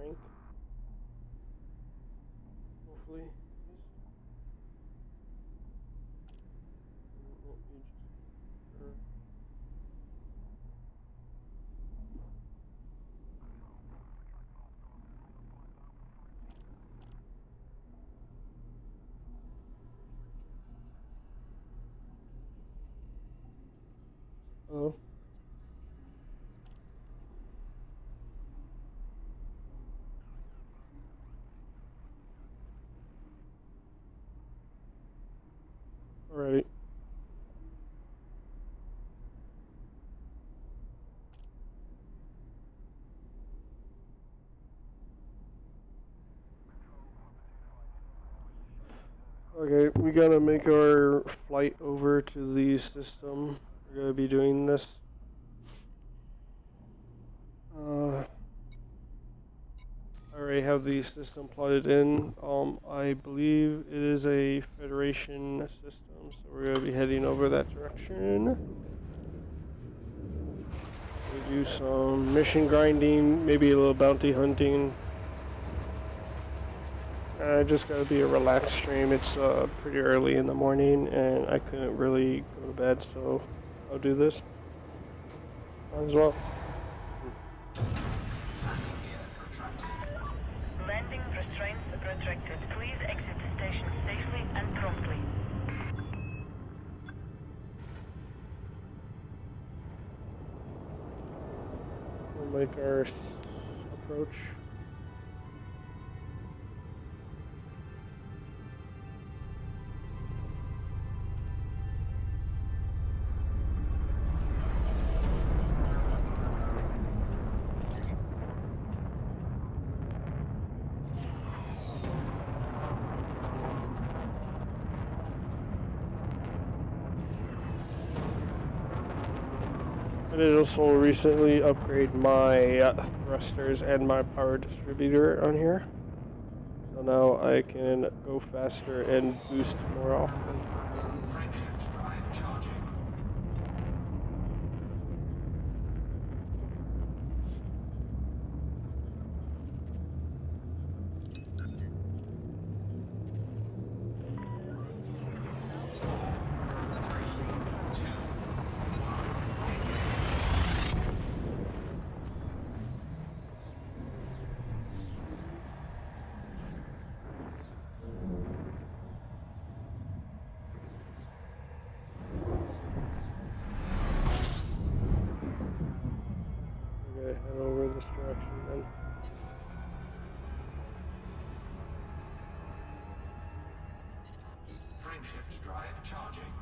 rank. Hopefully. Oh. Alrighty. Okay, we gotta make our flight over to the system. We're gonna be doing this. I already have the system plotted in. I believe it is a Federation system, so we're gonna be heading over that direction. We do some mission grinding, maybe a little bounty hunting. Just gotta be a relaxed stream. It's pretty early in the morning, and I couldn't really go to bed, so I'll do this. Might as well. Landing restraints retracted. Please exit the station safely and promptly. We'll make our approach. I did also recently upgrade my thrusters and my power distributor on here. So now I can go faster and boost more often. Frameshift drive charging. Head over this direction then. Frameshift drive charging.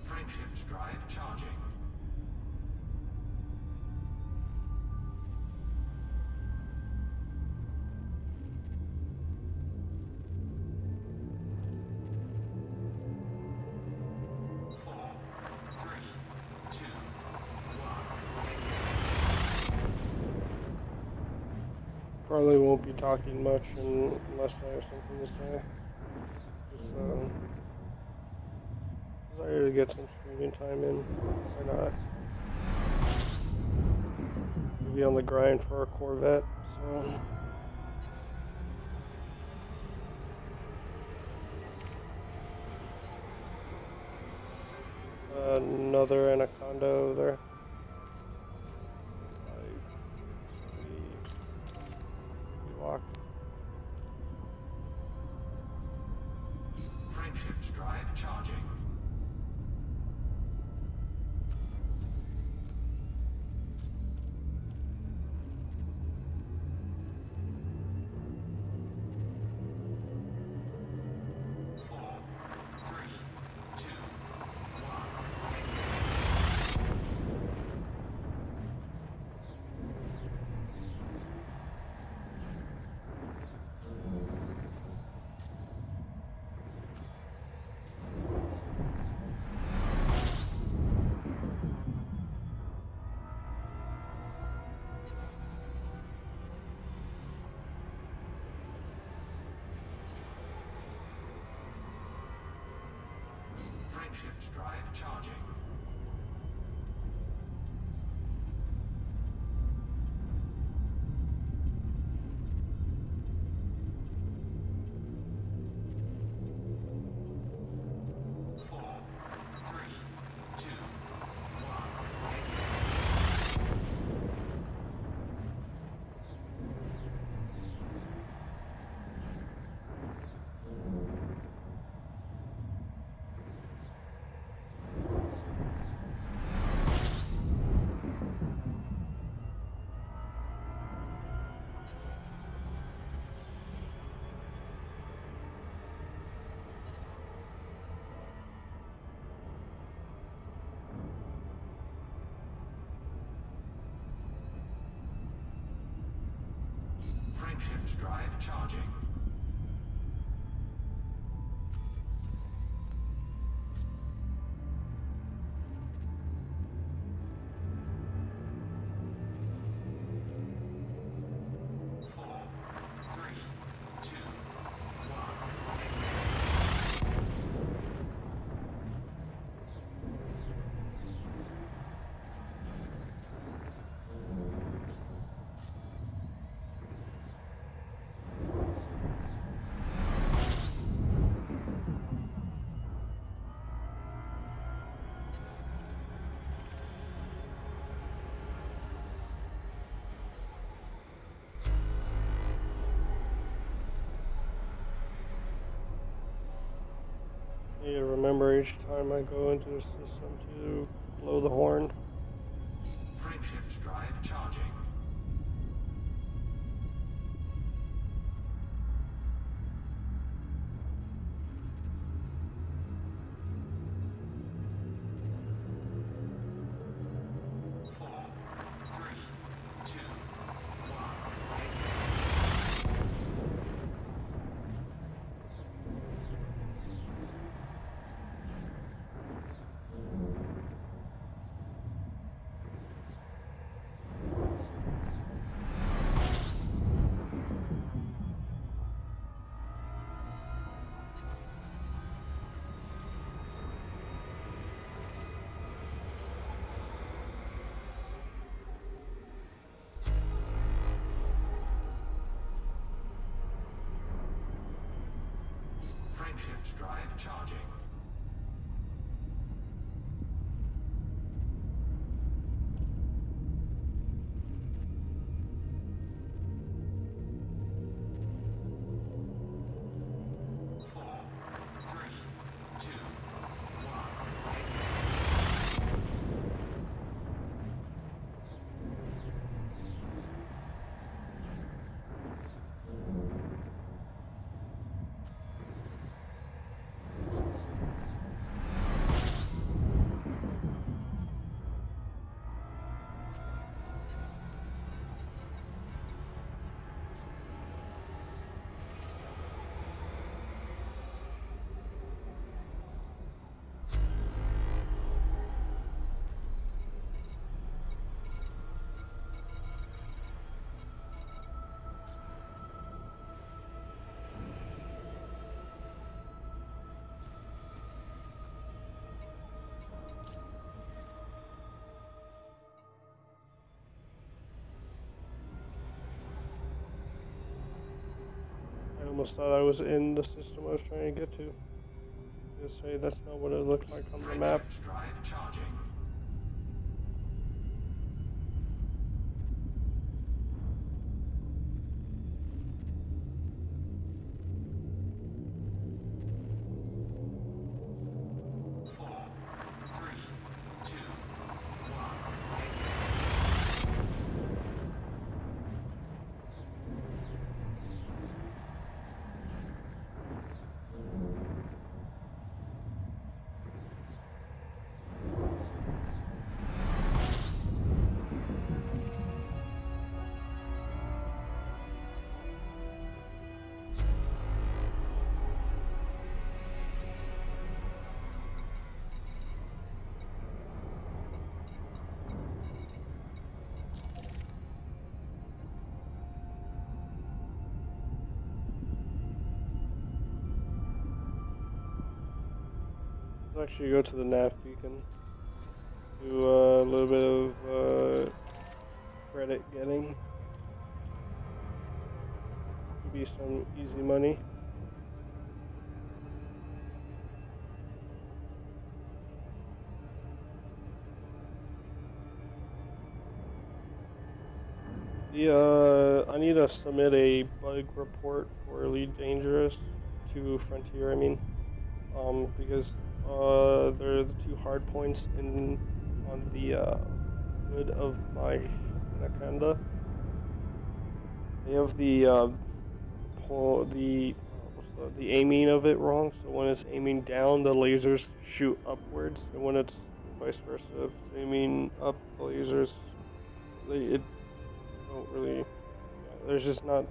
Frameshift drive charging. Probably won't be talking much unless I have something to say. Just desire to get some streaming time in. Why not? We'll be on the grind for a Corvette, so. Another Anaconda over there. Frameshift drive charging. Frameshift drive charging. Frameshift drive charging. I need to remember each time I go into the system to blow the horn. Frameshift drive charging. Frameshift drive charging. I almost thought I was in the system I was trying to get to. Just say that's not what it looked like on the map. Frameshift drive charging. Let's actually go to the nav beacon. Do a little bit of credit getting. Could be some easy money. I need to submit a bug report for Elite Dangerous to Frontier, I mean, because they're the two hard points on the hood of my Anaconda. They have the aiming of it wrong. So when it's aiming down, the lasers shoot upwards, and when it's vice versa, if it's aiming up, the lasers don't really. There's just not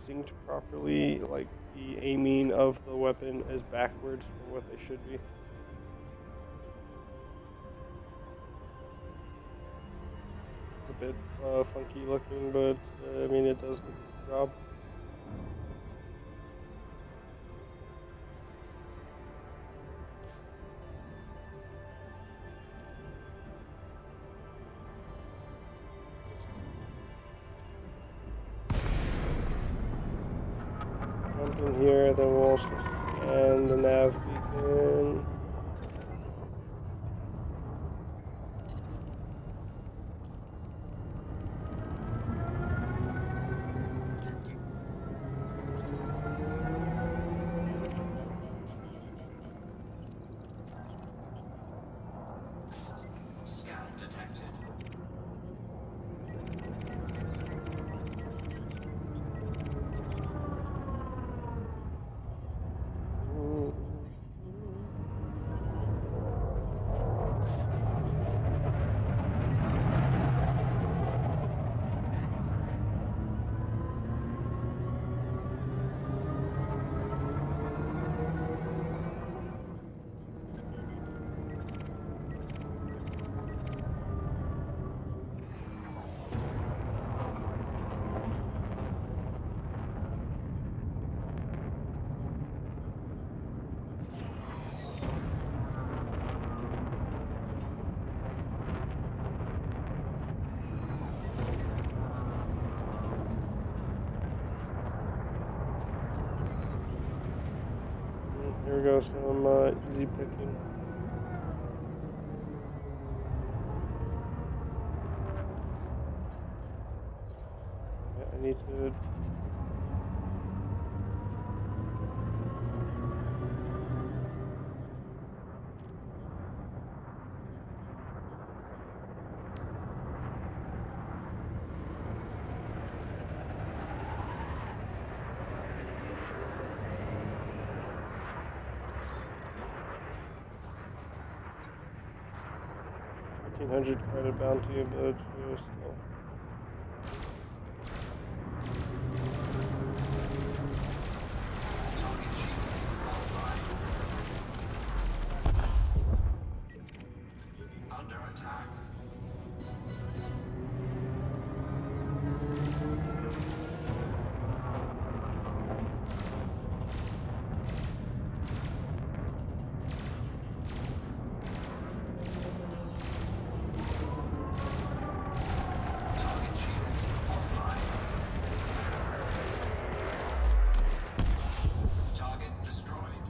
synced properly. Like the aiming of the weapon is backwards from what they should be. It's a bit funky looking, but I mean it does the job. Jump in here, then we'll also scan the nav beacon. Scan detected. Here we go, some easy picking. Yeah, I need to... $1,500 credit bounty, but still. Target shields offline. Under attack. Target shields offline. Target destroyed.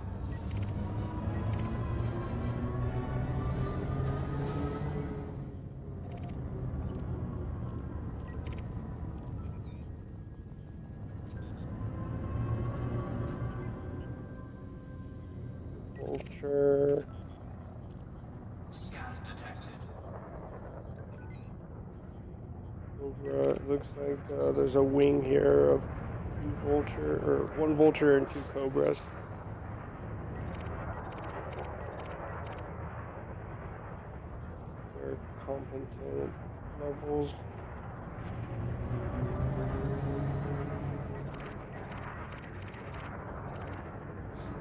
Vulture. Scan detected. Cobra. It looks like there's a wing here of two vulture, or one vulture and two cobras. They're competent levels.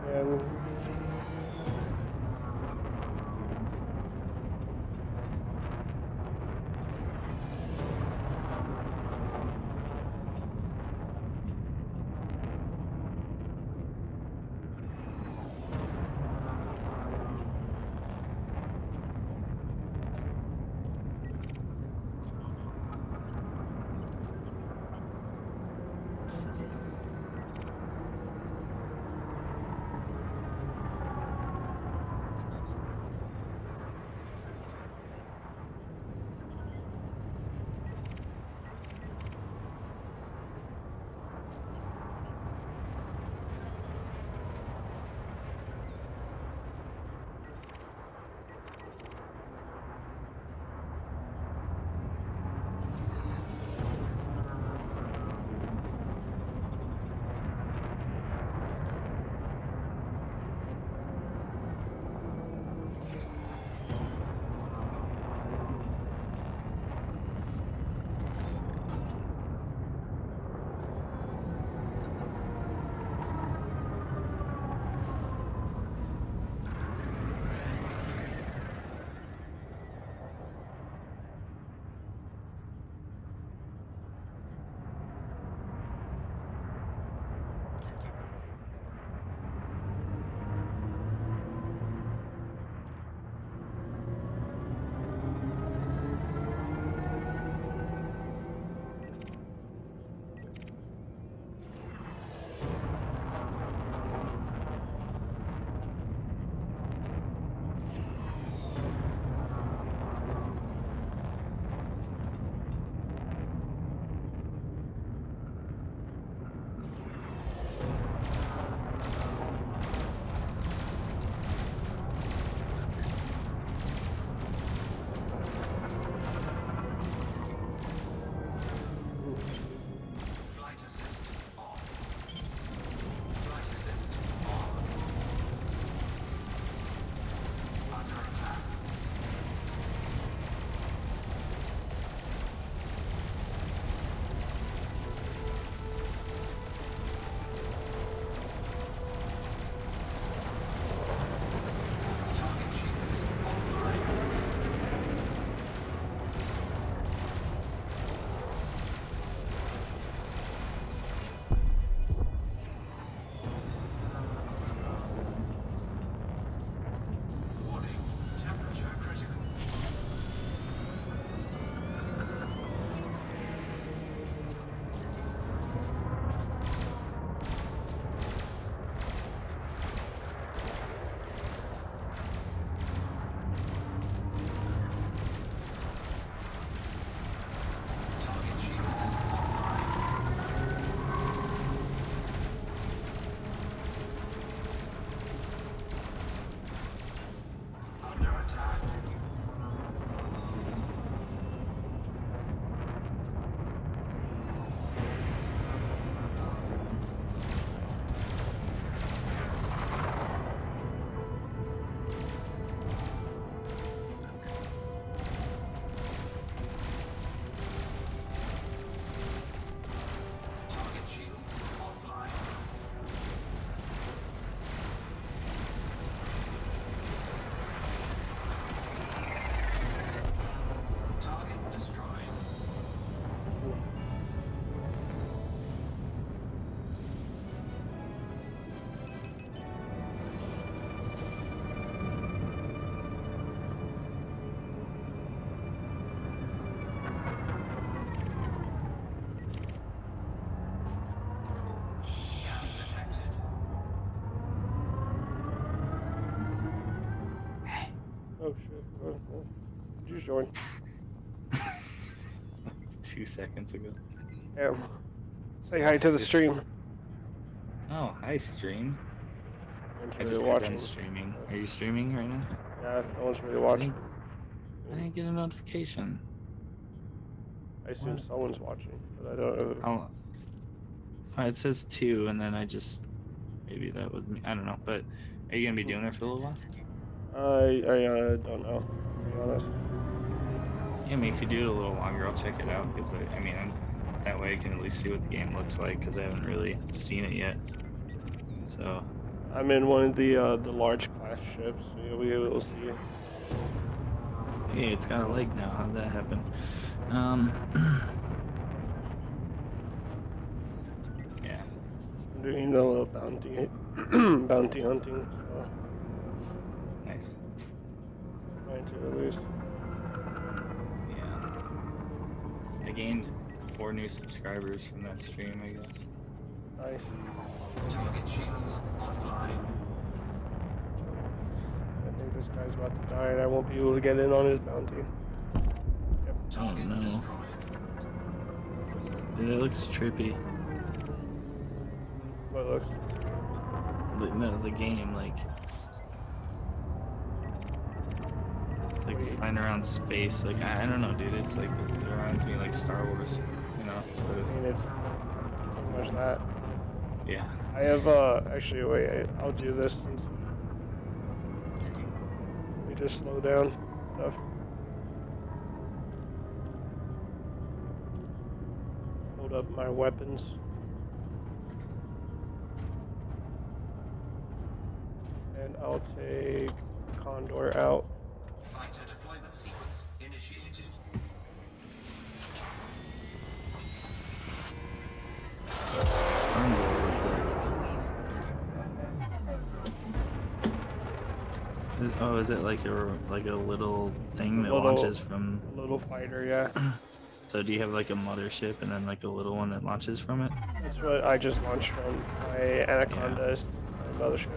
And Oh shit. Did you join? 2 seconds ago. Damn. Say hi to the stream. Oh, hi, stream. No I one's just really got done watching. streaming. Are you streaming right now? Yeah, no one's really watching. I didn't get a notification. I assume someone's watching, but I don't know. Oh, it says 2, and then I just... Maybe that was me. I don't know, but are you going to be doing it for a little while? I don't know, to be honest. Yeah, I mean, if you do it a little longer, I'll check it out, because, I mean, that way I can at least see what the game looks like, because I haven't really seen it yet. So... I'm in one of the large class ships, so you'll be able to see it. Hey, it's got a leg now. How'd that happen? Yeah. I'm doing a little bounty hunting, so Nice. trying to at least. Yeah. I gained 4 new subscribers from that stream, I guess. Nice. Target shields offline. I think this guy's about to die and I won't be able to get in on his bounty. Yep. Target no. destroyed. Dude, it looks trippy. What looks? No, the game, like flying around space. Like, I don't know, dude. It's like, it reminds me like Star Wars, you know? Sort I of. mean, it's pretty much that. Yeah. I have, actually, wait, I'll do this. Let me just slow down stuff. Hold up my weapons. And I'll take Condor out. Fighter deployment sequence initiated. Oh, is it like a little thing that Little- launches from? A little fighter, yeah. So do you have like a mothership and then like a little one that launches from it? That's what I just launched from. My Anaconda is my mothership.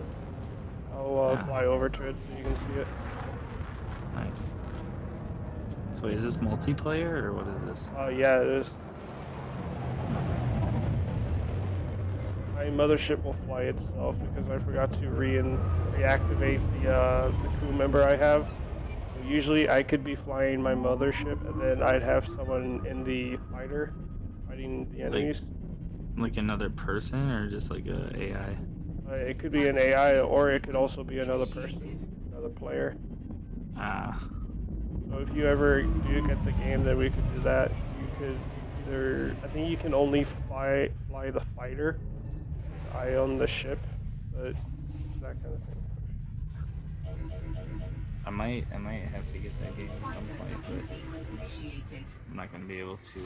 I'll Yeah. fly over to it so you can see it. Nice. So wait, is this multiplayer or what is this? Yeah, it is. My mothership will fly itself because I forgot to reactivate the crew member I have. So usually I could be flying my mothership and then I'd have someone in the fighter fighting the enemies. Like another person or just like a AI? It could be an AI or it could also be another person, another player. Ah. So if you ever do get the game, then we could do that. You could either, I think you can only fly the fighter. I own the ship, but that kind of thing. I might have to get that game at some point, but I'm not gonna be able to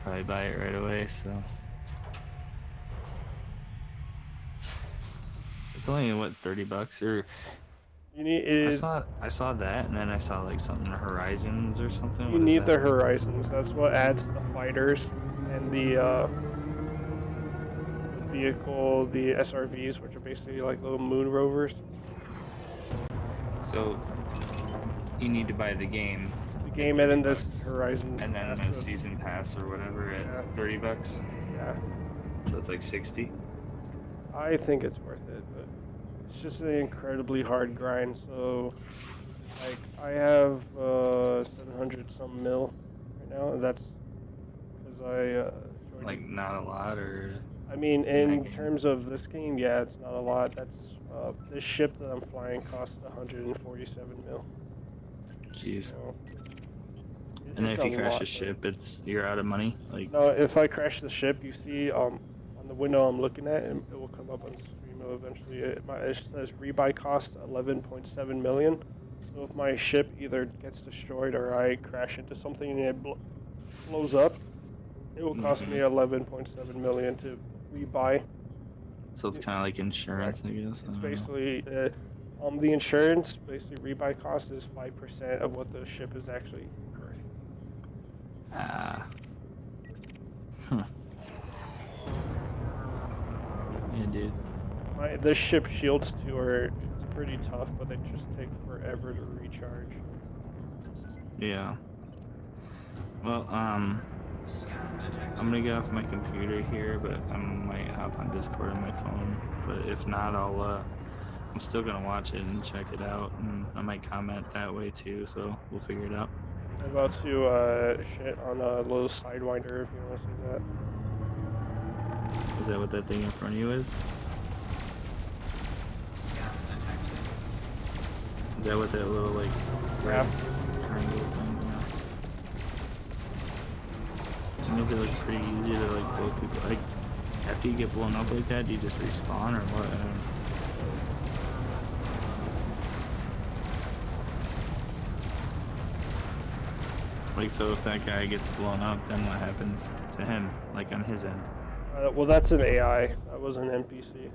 probably buy it right away, so it's only what, $30 or You need I saw that, and then I saw like something Horizons or something. you What is need that? the Horizons. That's what adds the fighters and the vehicle, the SRVs, which are basically like little moon rovers. So you need to buy the game. The game and then this $30, Horizon. and then pass a is- season pass or whatever at Yeah. $30. Yeah, So it's like 60. I think it's worth it, but it's just an incredibly hard grind. So, like, I have 700 some mil right now, and that's because I joined. Like not a lot, or I mean, in in that game? terms of this game, yeah, it's not a lot. That's this ship that I'm flying costs 147 mil. jeez. So, And then it's if you a crash lot, a ship, you're out of money. Like, no, if I crash the ship, you see on the window I'm looking at, and it will come up on stream eventually. It says rebuy cost 11.7 million. So if my ship either gets destroyed or I crash into something and it blows up, it will cost me 11.7 million to rebuy. so it's kind of like insurance, I guess. I It's don't know. basically the insurance. Basically, rebuy cost is 5% of what the ship is actually worth. Ah. Huh. Yeah, dude. The ship shields too are pretty tough, but they just take forever to recharge. Yeah. Well, Scan detected. I'm gonna get off my computer here, but I might hop on Discord on my phone. But if not, I'm still gonna watch it and check it out, and I might comment that way too. So we'll figure it out. I'm about to shit on a little sidewinder if you want to see that. Is that what that thing in front of you is? Scan detected. Is that what that little like Yeah. triangle thing? Yeah. Makes it look pretty easy to like blow people. Like after you get blown up like that, do you just respawn or what? Like, so if that guy gets blown up, then what happens to him, like on his end? Well, that's an AI. That was an NPC.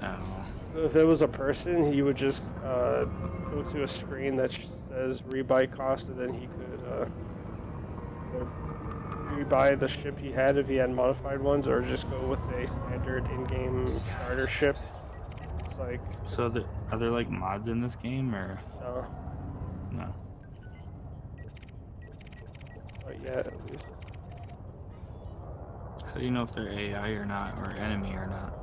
Oh, If it was a person, he would just go to a screen that says rebuy cost, and then he could either rebuy the ship he had if he had modified ones, or just go with a standard in-game starter ship. It's like, so are there like mods in this game or no? not yet at least. How do you know if they're AI or not, or enemy or not?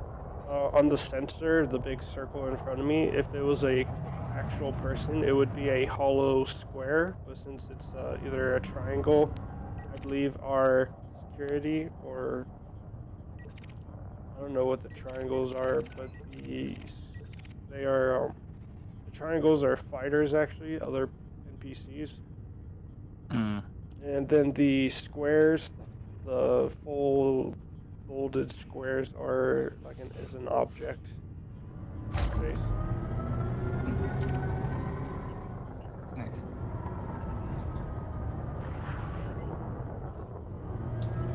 On the sensor, the big circle in front of me, if it was a actual person, it would be a hollow square, but since it's either a triangle, I believe our security, or I don't know what the triangles are, but the triangles are fighters actually, other NPCs. And then the squares, the full folded squares are like is an object space. Nice.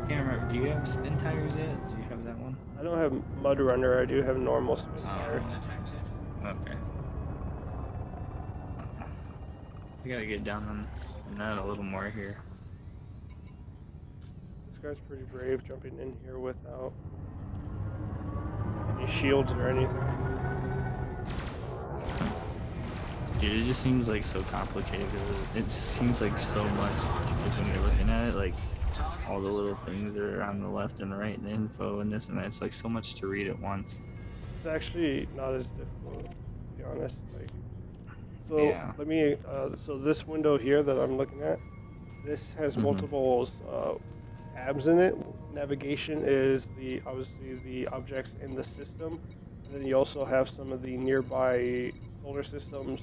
Can't remember. Do you have spin tires yet? Do you have that one? I don't have Mud Runner. I do have normal spin tires. Detected. Okay. I gotta get down on that a little more here. This guy's pretty brave, jumping in here without any shields or anything. Dude, it just seems like so complicated. It just seems like so much. Like when you're looking at it, like all the little things that are on the left and right, and the info and this and that. It's like so much to read at once. It's actually not as difficult, to be honest. Like, so Yeah. let me. So this window here that I'm looking at, this has multiple tabs in it. Navigation is obviously the objects in the system, and then you also have some of the nearby solar systems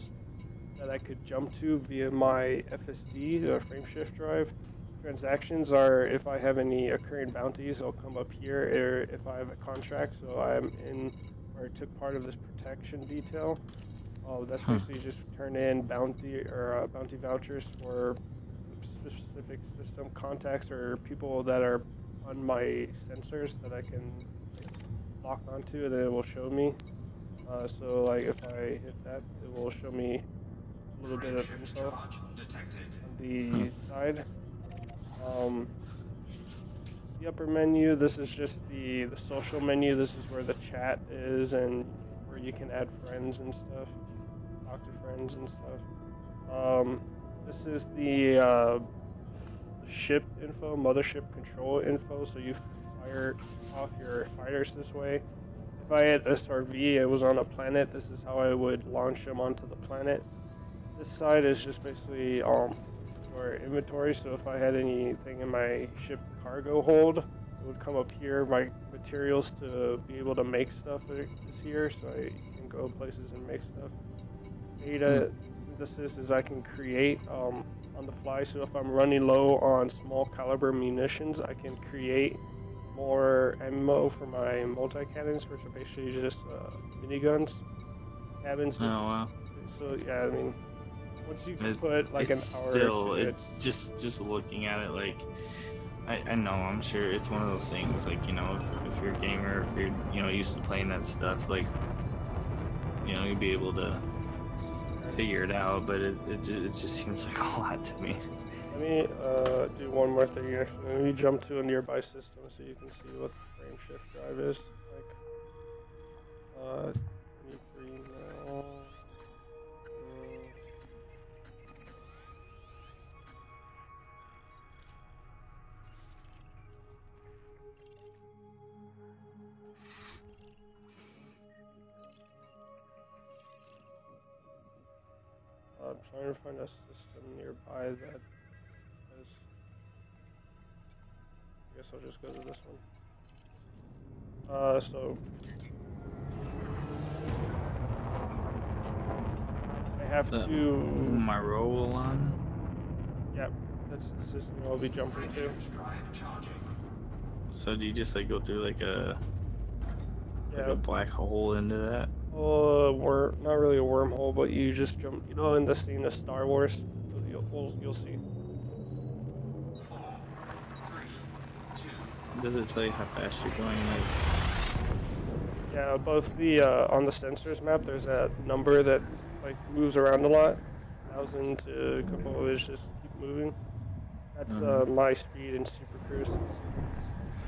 that I could jump to via my FSD, the frame shift drive. Transactions are if I have any occurring bounties, they'll come up here, or if I have a contract, so I'm in or took part of this protection detail. That's basically just turn in bounty vouchers for specific system contacts or people that are on my sensors that I can lock onto, and then it will show me. So like if I hit that, it will show me a little bit of info Charge detected. on the side. The upper menu, this is just the social menu. This is where the chat is and where you can add friends and stuff, talk to friends and stuff. This is the ship info, mothership control info, so you fire off your fighters this way. If I had SRV, it was on a planet, this is how I would launch them onto the planet. This side is just basically for inventory, so if I had anything in my ship cargo hold, it would come up here. My materials to be able to make stuff is here, so I can go places and make stuff. Data synthesis is I can create on the fly, so if I'm running low on small caliber munitions, I can create more ammo for my multi-cannons, which are basically just miniguns. Cabins. Oh wow. So yeah, I mean, once you It- put like an it's hour still, to it just looking at it, like I know, I'm sure it's one of those things, like, you know, if you're a gamer, if you're, you know, used to playing that stuff, like, you know, you'd be able to figure it out, but it just seems like a lot to me. Let me do one more thing actually. Let me jump to a nearby system so you can see what the frame shift drive is like. 23 now. I'm trying to find a system nearby that has. I guess I'll just go to this one. So I have to. My roll on. Yeah, that's the system I'll be jumping to. Drive charging. So do you just like go through like a Yeah. black hole into that? Not really a wormhole, but you just jump. You know, in the scene of Star Wars, you'll see. 4, 3, 2. Does it tell you how fast you're going? Like, Yeah, both the on the sensors map, there's that number that like moves around a lot, 1,000 to a couple of just keep moving. That's my speed in Super Cruise.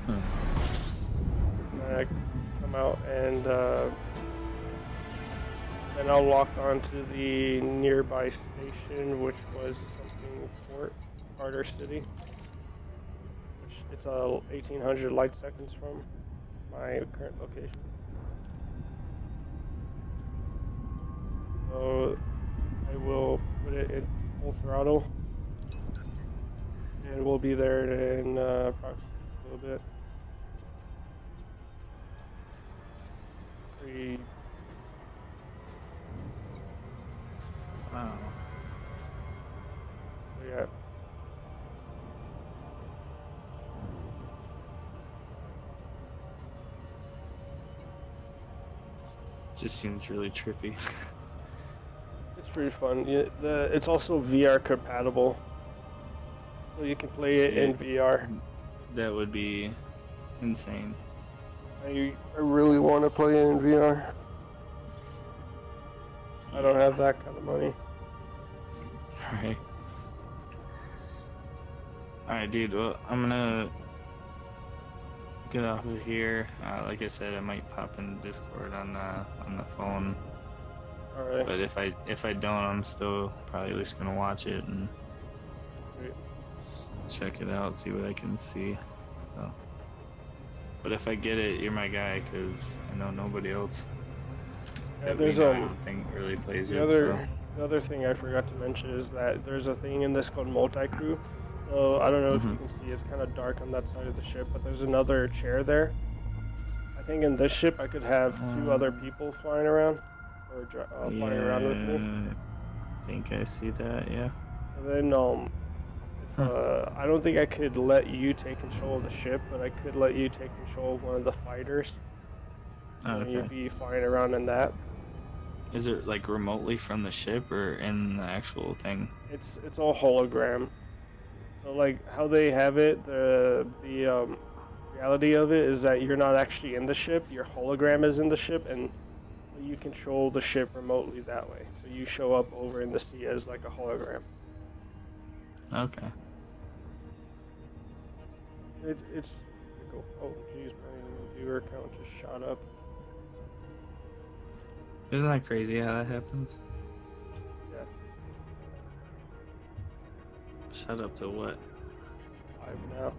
And I come out and then I'll lock onto the nearby station, which was something Fort Carter City, which it's 1,800 light seconds from my current location. So I will put it in full throttle, and we'll be there in approximately a little bit. wow. Yeah. Just seems really trippy. It's pretty fun. Yeah, it's also VR compatible, so you can play it in VR. That would be insane. I really want to play it in VR. I don't have that kind of money. Right. Alright, dude, well, I'm gonna get off of here. Like I said, I might pop in Discord on the phone. Alright. But if I don't, I'm still probably at least gonna watch it and check it out, see what I can see. So. But if I get it, you're my guy, because I know nobody else. Yeah, there's I don't think really plays it. The other thing I forgot to mention is that there's a thing in this called multi-crew. So I don't know if you can see, it's kind of dark on that side of the ship, but there's another chair there. I think in this ship I could have 2 other people flying around, or flying around with me. I think I see that, yeah. And then I don't think I could let you take control of the ship, but I could let you take control of one of the fighters. And you'd be flying around in that. Is it like remotely from the ship or in the actual thing? It's all hologram. So like how they have it, the reality of it is that you're not actually in the ship. Your hologram is in the ship, and you control the ship remotely that way. So you show up over in the sea as like a hologram. Okay. It's pretty cool. Oh jeez, my viewer count just shot up. Isn't that crazy how that happens? Yeah. Shut up to what? 5 now.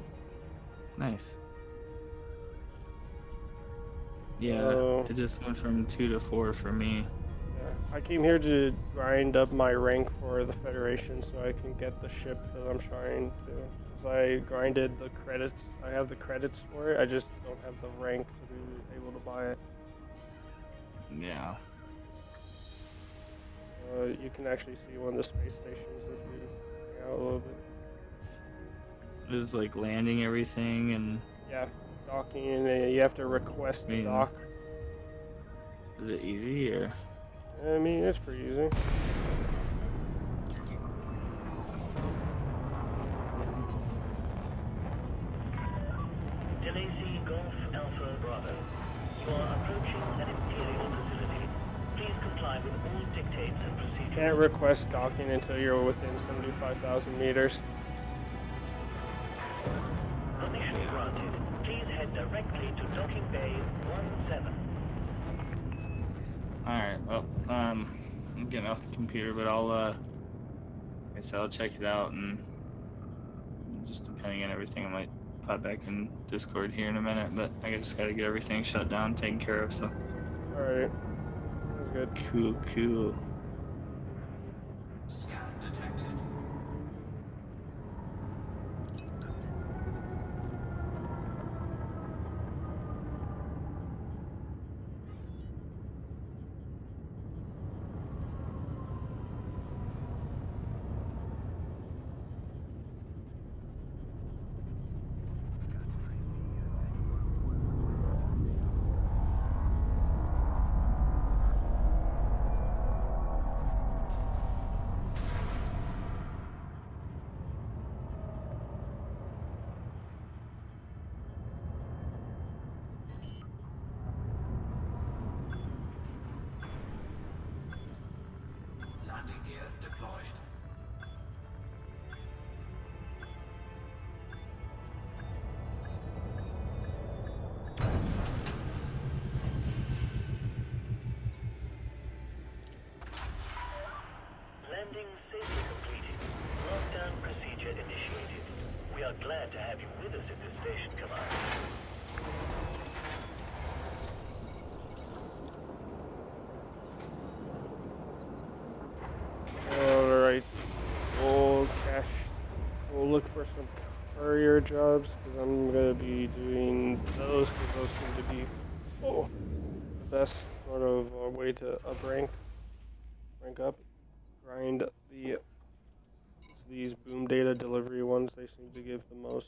Nice. Yeah, it just went from 2 to 4 for me. Yeah. I came here to grind up my rank for the Federation so I can get the ship that I'm trying to. Since I grinded the credits, I have the credits for it, I just don't have the rank to be able to buy it. Yeah. You can actually see one of the space stations if you hang out a little bit. It was like landing everything and... Yeah, docking, and you have to request to dock. Is it easy or...? I mean, it's pretty easy. LAC Golf Alpha Bravo. You are approaching an Imperial facility. Please comply with all dictates and procedures. Can't request docking until you're within 75,000 meters. Permission granted. Please head directly to docking bay 17. Alright, well, I'm getting off the computer, but I guess I'll check it out, and just depending on everything, I might pop back in Discord here in a minute, but I just gotta get everything shut down, taken care of, so. Alright. That's good. Cool. Scan detected. Landing gear deployed. Landing safely completed. Lockdown procedure initiated. We are glad to have you with us at this station, Commander. Alright, we'll look for some courier jobs, because I'm going to be doing those, because those seem to be the best sort of way to rank up, grind these boom data delivery ones. They seem to give the most.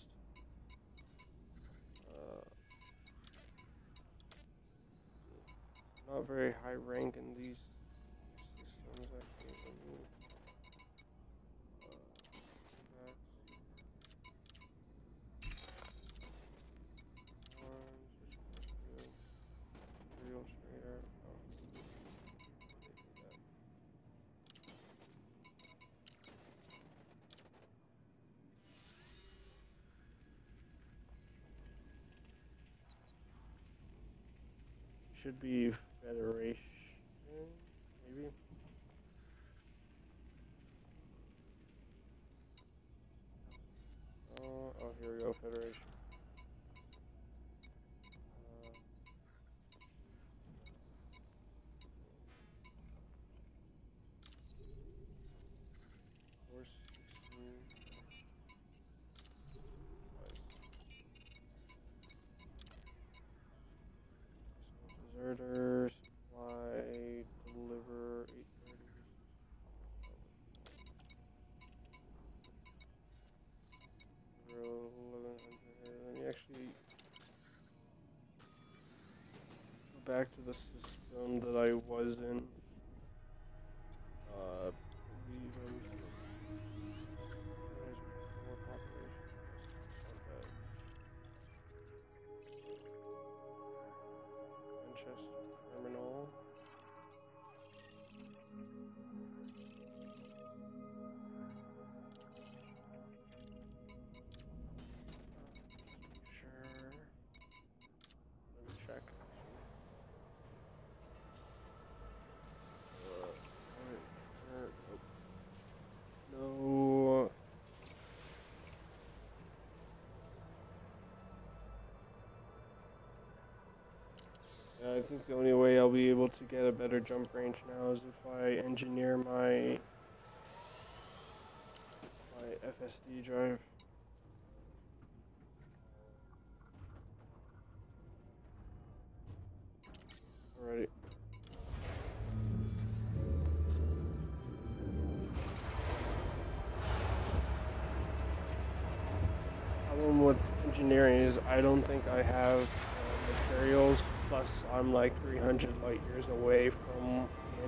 Not very high rank in these systems, I think. Real trader. Should be Federation, maybe. Oh, here we go, Federation. Force 16. Deserter, supply, deliver, 830. Zero, 1100. Let me actually go back to the system that I was in. More population. Manchester Terminal. Sure. Let me check. No. I think the only way I'll be able to get a better jump range now is if I engineer my FSD drive. Alright. Problem with engineering is I don't think I have materials, plus I'm like 300 light years away from the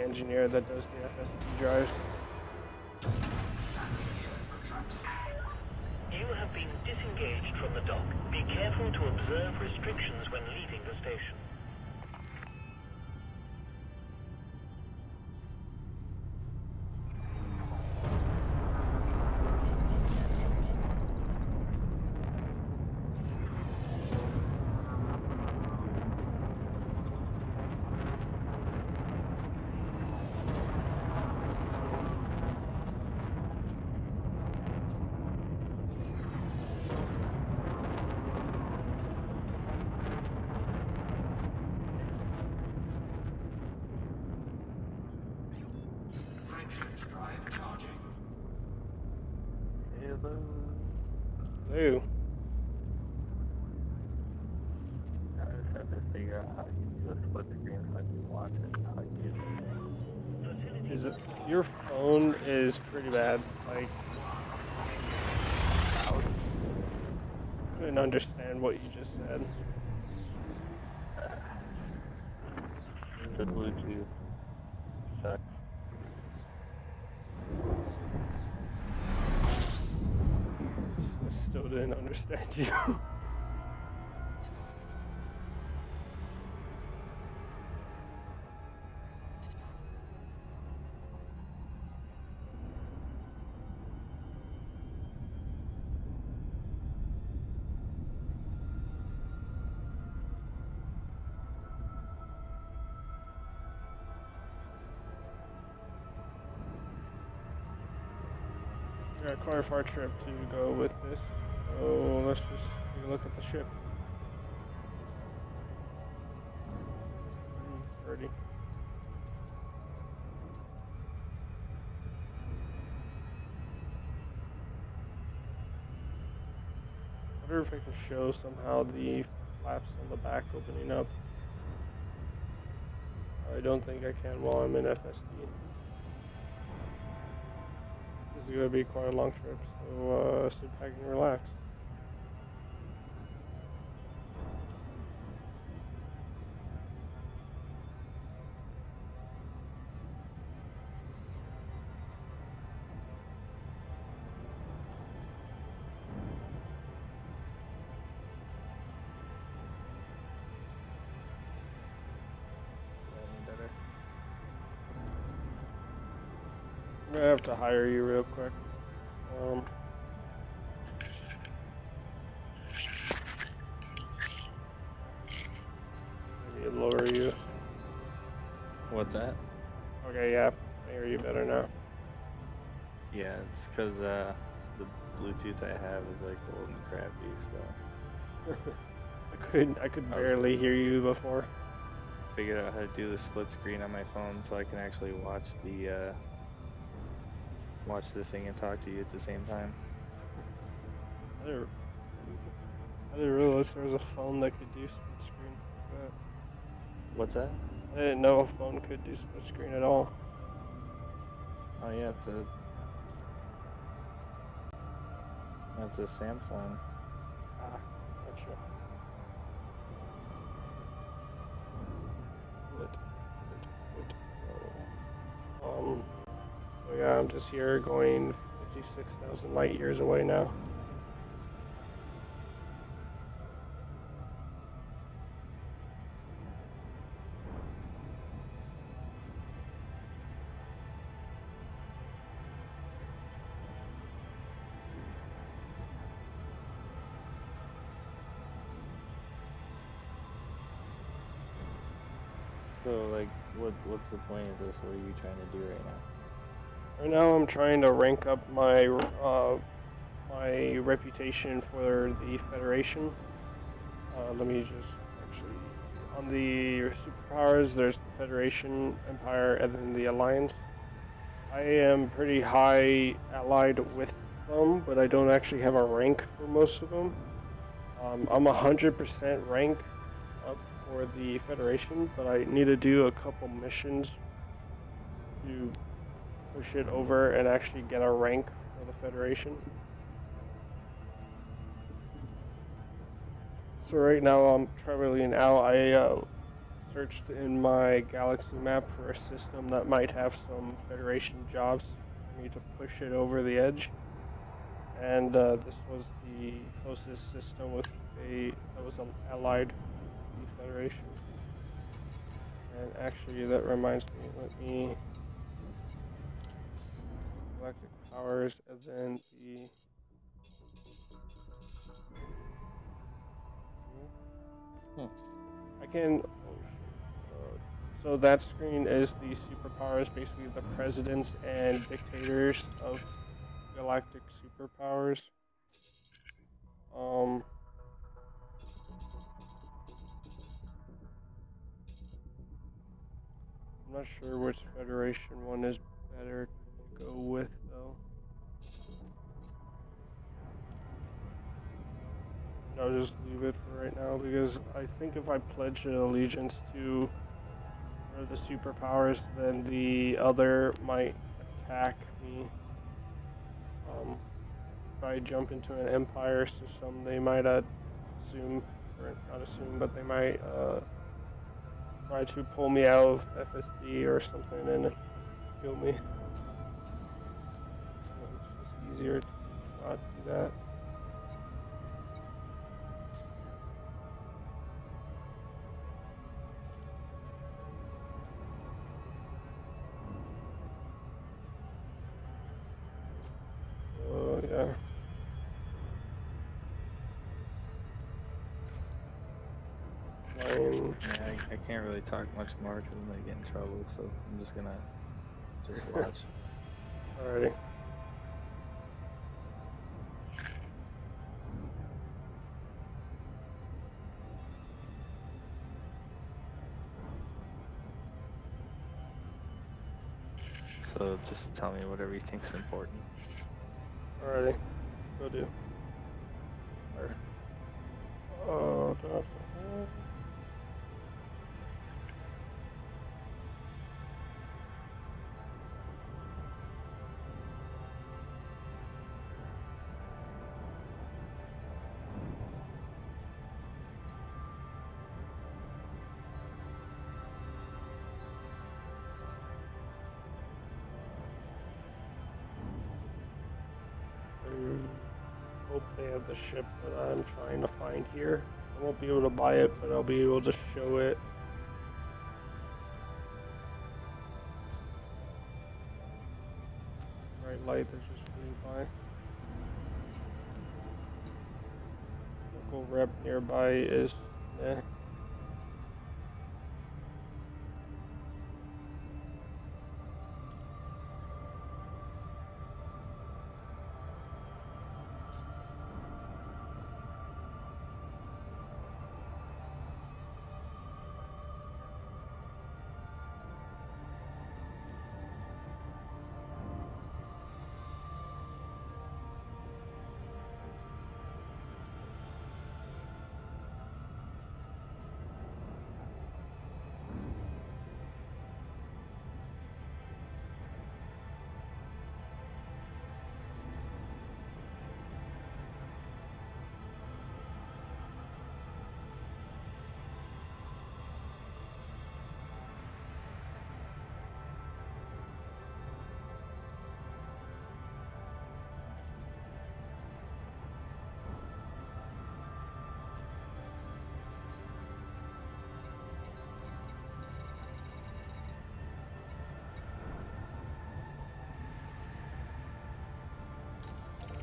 engineer that does the FSD drives. You have been disengaged from the dock. Be careful to observe restrictions when leaving the station. Shift drive charging. Hello. Hello. I just have to figure out how you do a split screen so I can watch it. How you do it. Your phone is pretty bad. Like, I couldn't understand what you just said. The Bluetooth sucks. I still didn't understand you. Yeah, quite a far trip to go with this. So let's just take a look at the ship. 30. I wonder if I can show somehow the flaps on the back opening up. I don't think I can while I'm in FSD. This is going to be quite a long trip, so sit back and relax. I'm gonna have to hire you real quick. Maybe lower you. What's that? Okay, yeah, I hear you better now. Yeah, it's because the Bluetooth I have is like old and crappy, so I could barely hear you before. figured out how to do the split screen on my phone so I can actually watch the thing and talk to you at the same time. I didn't realize there was a phone that could do split screen. What's that? I didn't know a phone could do split screen at all. Oh yeah, it's a Samsung. Ah, gotcha. So yeah, I'm just here going 56,000 light years away now. So like, what's the point of this? What are you trying to do right now? Right now, I'm trying to rank up my my reputation for the Federation. Let me just actually on the superpowers. There's the Federation, Empire, and then the Alliance. I am pretty high allied with them, but I don't actually have a rank for most of them. I'm 100% rank up for the Federation, but I need to do a couple missions to push it over and actually get a rank for the Federation. So right now I'm traveling out. I searched in my galaxy map for a system that might have some Federation jobs for me to push it over the edge. And this was the closest system with that was allied with the Federation. And actually that reminds me, let me galactic powers and then the I can so that screen is the superpowers, basically the presidents and dictators of galactic superpowers. I'm not sure which Federation one is better. go with though. I'll just leave it for right now because I think if I pledge an allegiance to one of the superpowers, then the other might attack me. If I jump into an empire system, they might assume, or not assume, but they might try to pull me out of FSD or something and kill me. It's just easier to not do that. Yeah. Yeah, I can't really talk much more because I'm gonna get in trouble, so I'm just gonna watch. Alrighty. So just tell me whatever you think's important. Alrighty. Will do. Fire. Oh, I hope they have the ship that I'm trying to find here. I won't be able to buy it, but I'll be able to show it. Bright light that's just flew by. Local rep nearby is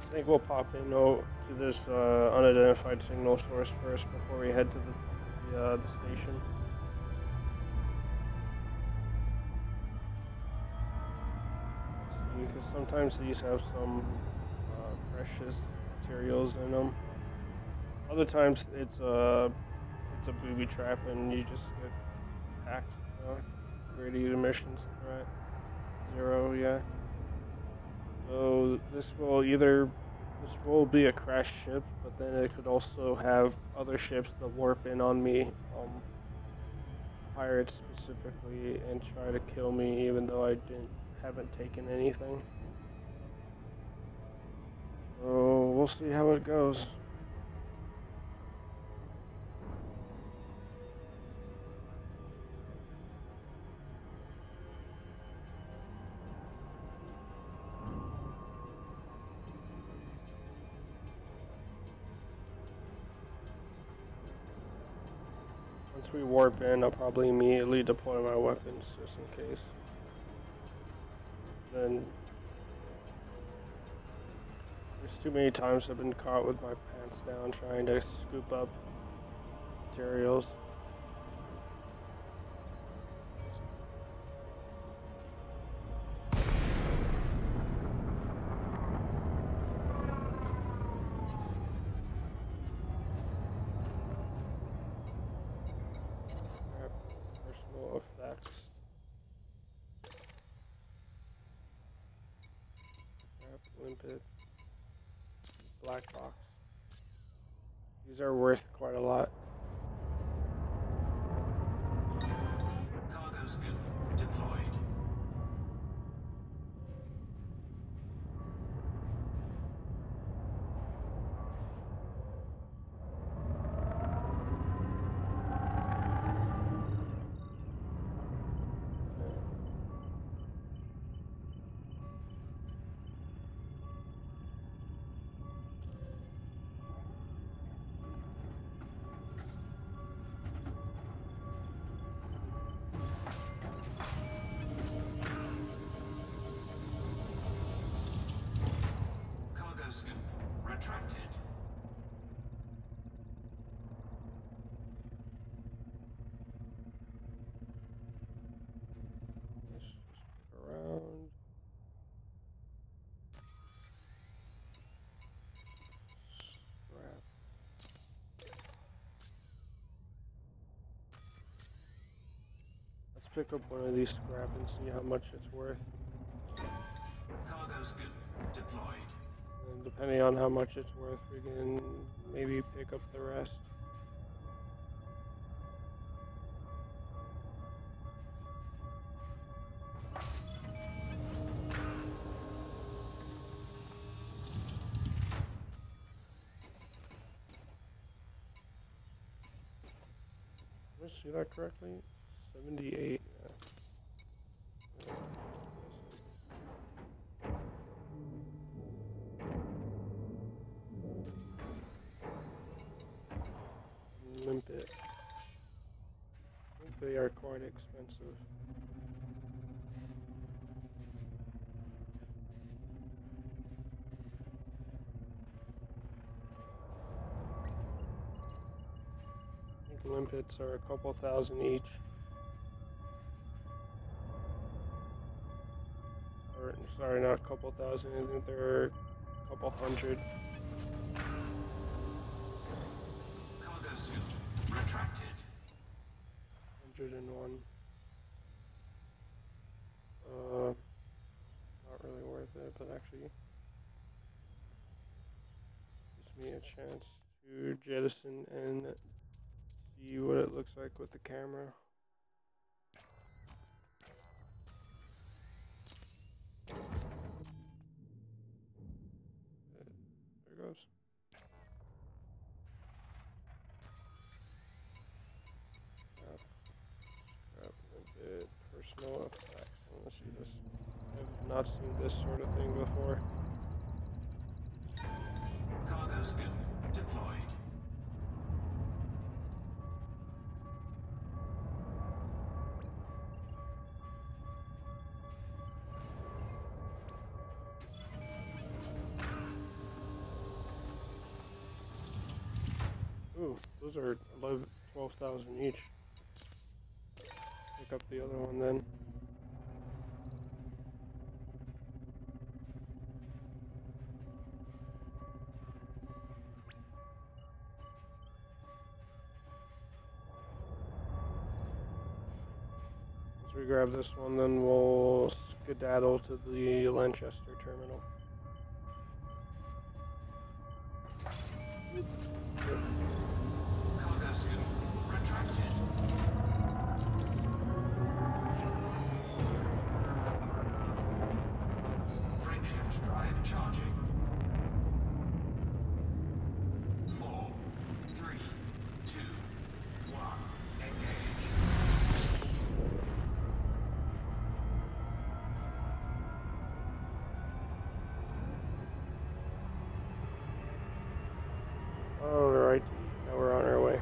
I think we'll pop in to this unidentified signal source first before we head to the station. Because sometimes these have some precious materials in them. Other times it's a booby trap and you just get hacked. Radiated emissions threat 0, yeah. So this will be a crash ship, but then it could also have other ships that warp in on me, pirates specifically, and try to kill me even though I haven't taken anything. So we'll see how it goes. Once we warp in, I'll probably immediately deploy my weapons just in case. Then there's too many times I've been caught with my pants down trying to scoop up materials. Personal effects. limpet, black box. These are worth quite a lot. Cargo scoop deployed. Cargo scoop retracted. Let's just look around. Scrap. Let's pick up one of these scrap and see how much it's worth. Cargo scoop deployed. And depending on how much it's worth, we can maybe pick up the rest. Did I see that correctly? 78. Yeah. Limpet. I think they are quite expensive. I think limpets are a couple thousand each. Or, sorry, not a couple thousand, I think they're a couple hundred. Cargo scoop retracted. 101. Not really worth it, but actually gives me a chance to jettison and see what it looks like with the camera. There it goes. Personal effects. Let's see this. I've not seen this sort of thing before. Cargo scoop deployed. Ooh, those are 12,000 each. Pick up the other one then. Once we grab this one, then we'll skedaddle to the Lanchester terminal. Cargo scoop retracted. Frameshift drive charging. 4, 3, 2, 1. Engage. Alright, now we're on our way.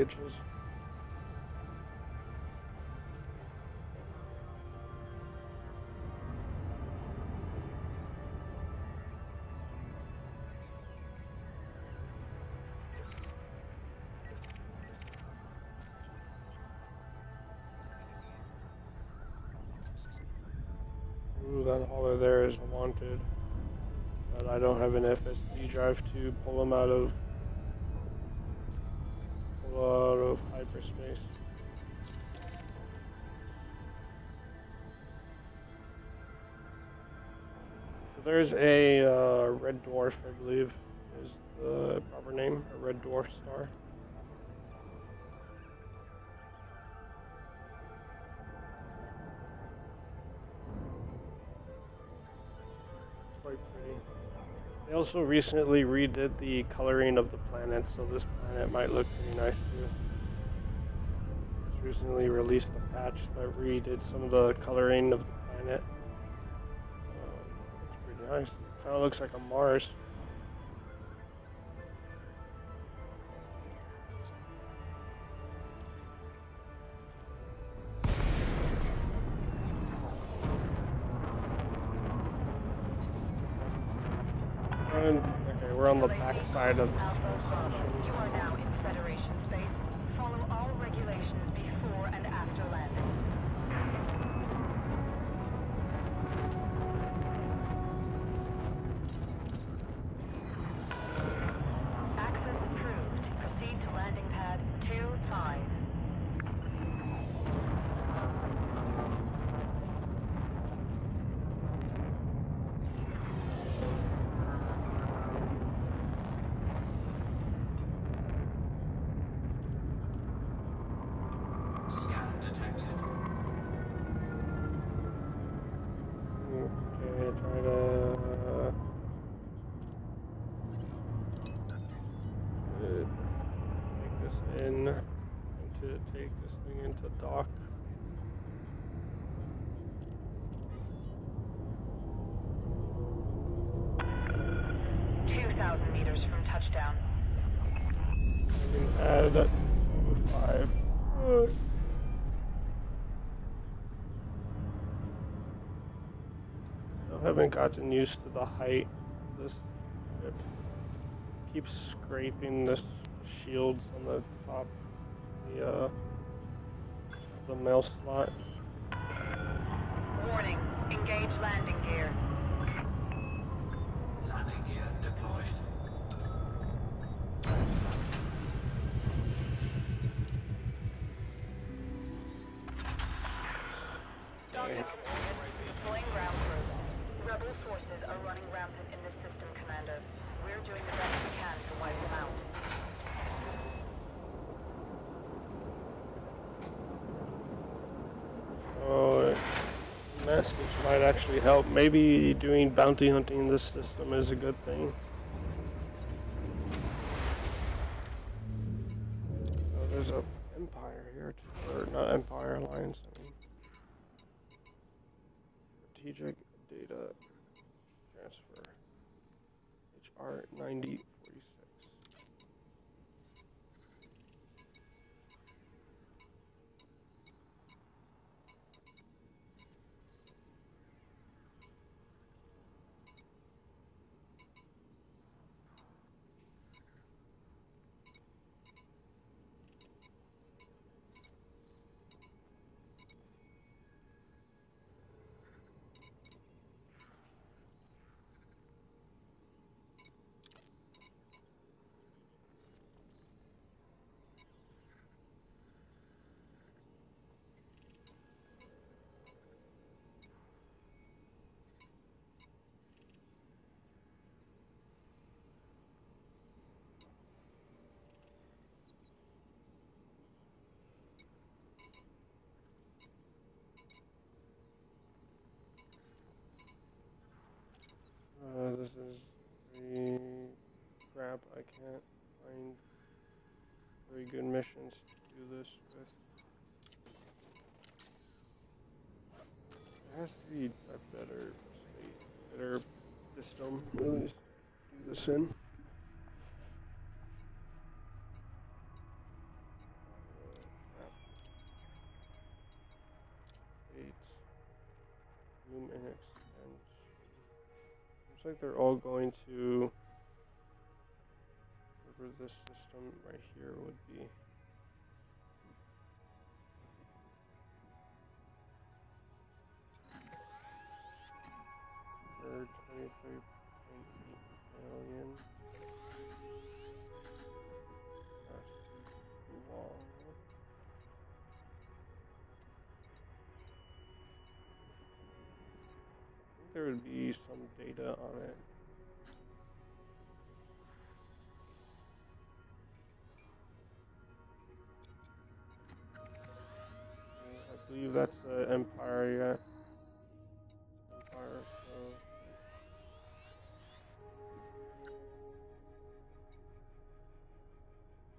bitches. Ooh, that hauler there is wanted. But I don't have an FSD drive to pull him out of hyperspace. So there's a red dwarf, I believe, is the proper name, a red dwarf star. Quite pretty. They also recently redid the coloring of the planet, so this planet might look pretty nice too. Just recently released a patch that redid some of the coloring of the planet. It's pretty nice. It kind of looks like a Mars. Okay, we're on the back side of the You are now in Federation space. Follow all regulations before and after landing. Access approved. Proceed to landing pad 2-5. Scan detected. Okay, try to take this in, and to take this thing into dock. $2,000 meters from touchdown. I can add 5. I haven't gotten used to the height of this ship. Keeps scraping the shields on the top of the mail slot. Warning. Engage landing gear. Landing gear deployed. Deploying ground crew. Rebel forces are running rampant in this system, Commander. We're doing the best we can to wipe them out. Oh, message might actually help. Maybe doing bounty hunting in this system is a good thing. Oh, there's a Empire here too, or not Empire Alliance. I mean. Strategic data transfer. HR 9046. This is very crap. I can't find very good missions to do this with. There has to be a better system to do this in. Consume an extension. Looks like they're all going to whatever this system right here would be. For 23.8 million. That's too long. I think there would be some data on it. I believe that's Empire, yeah. Empire, so.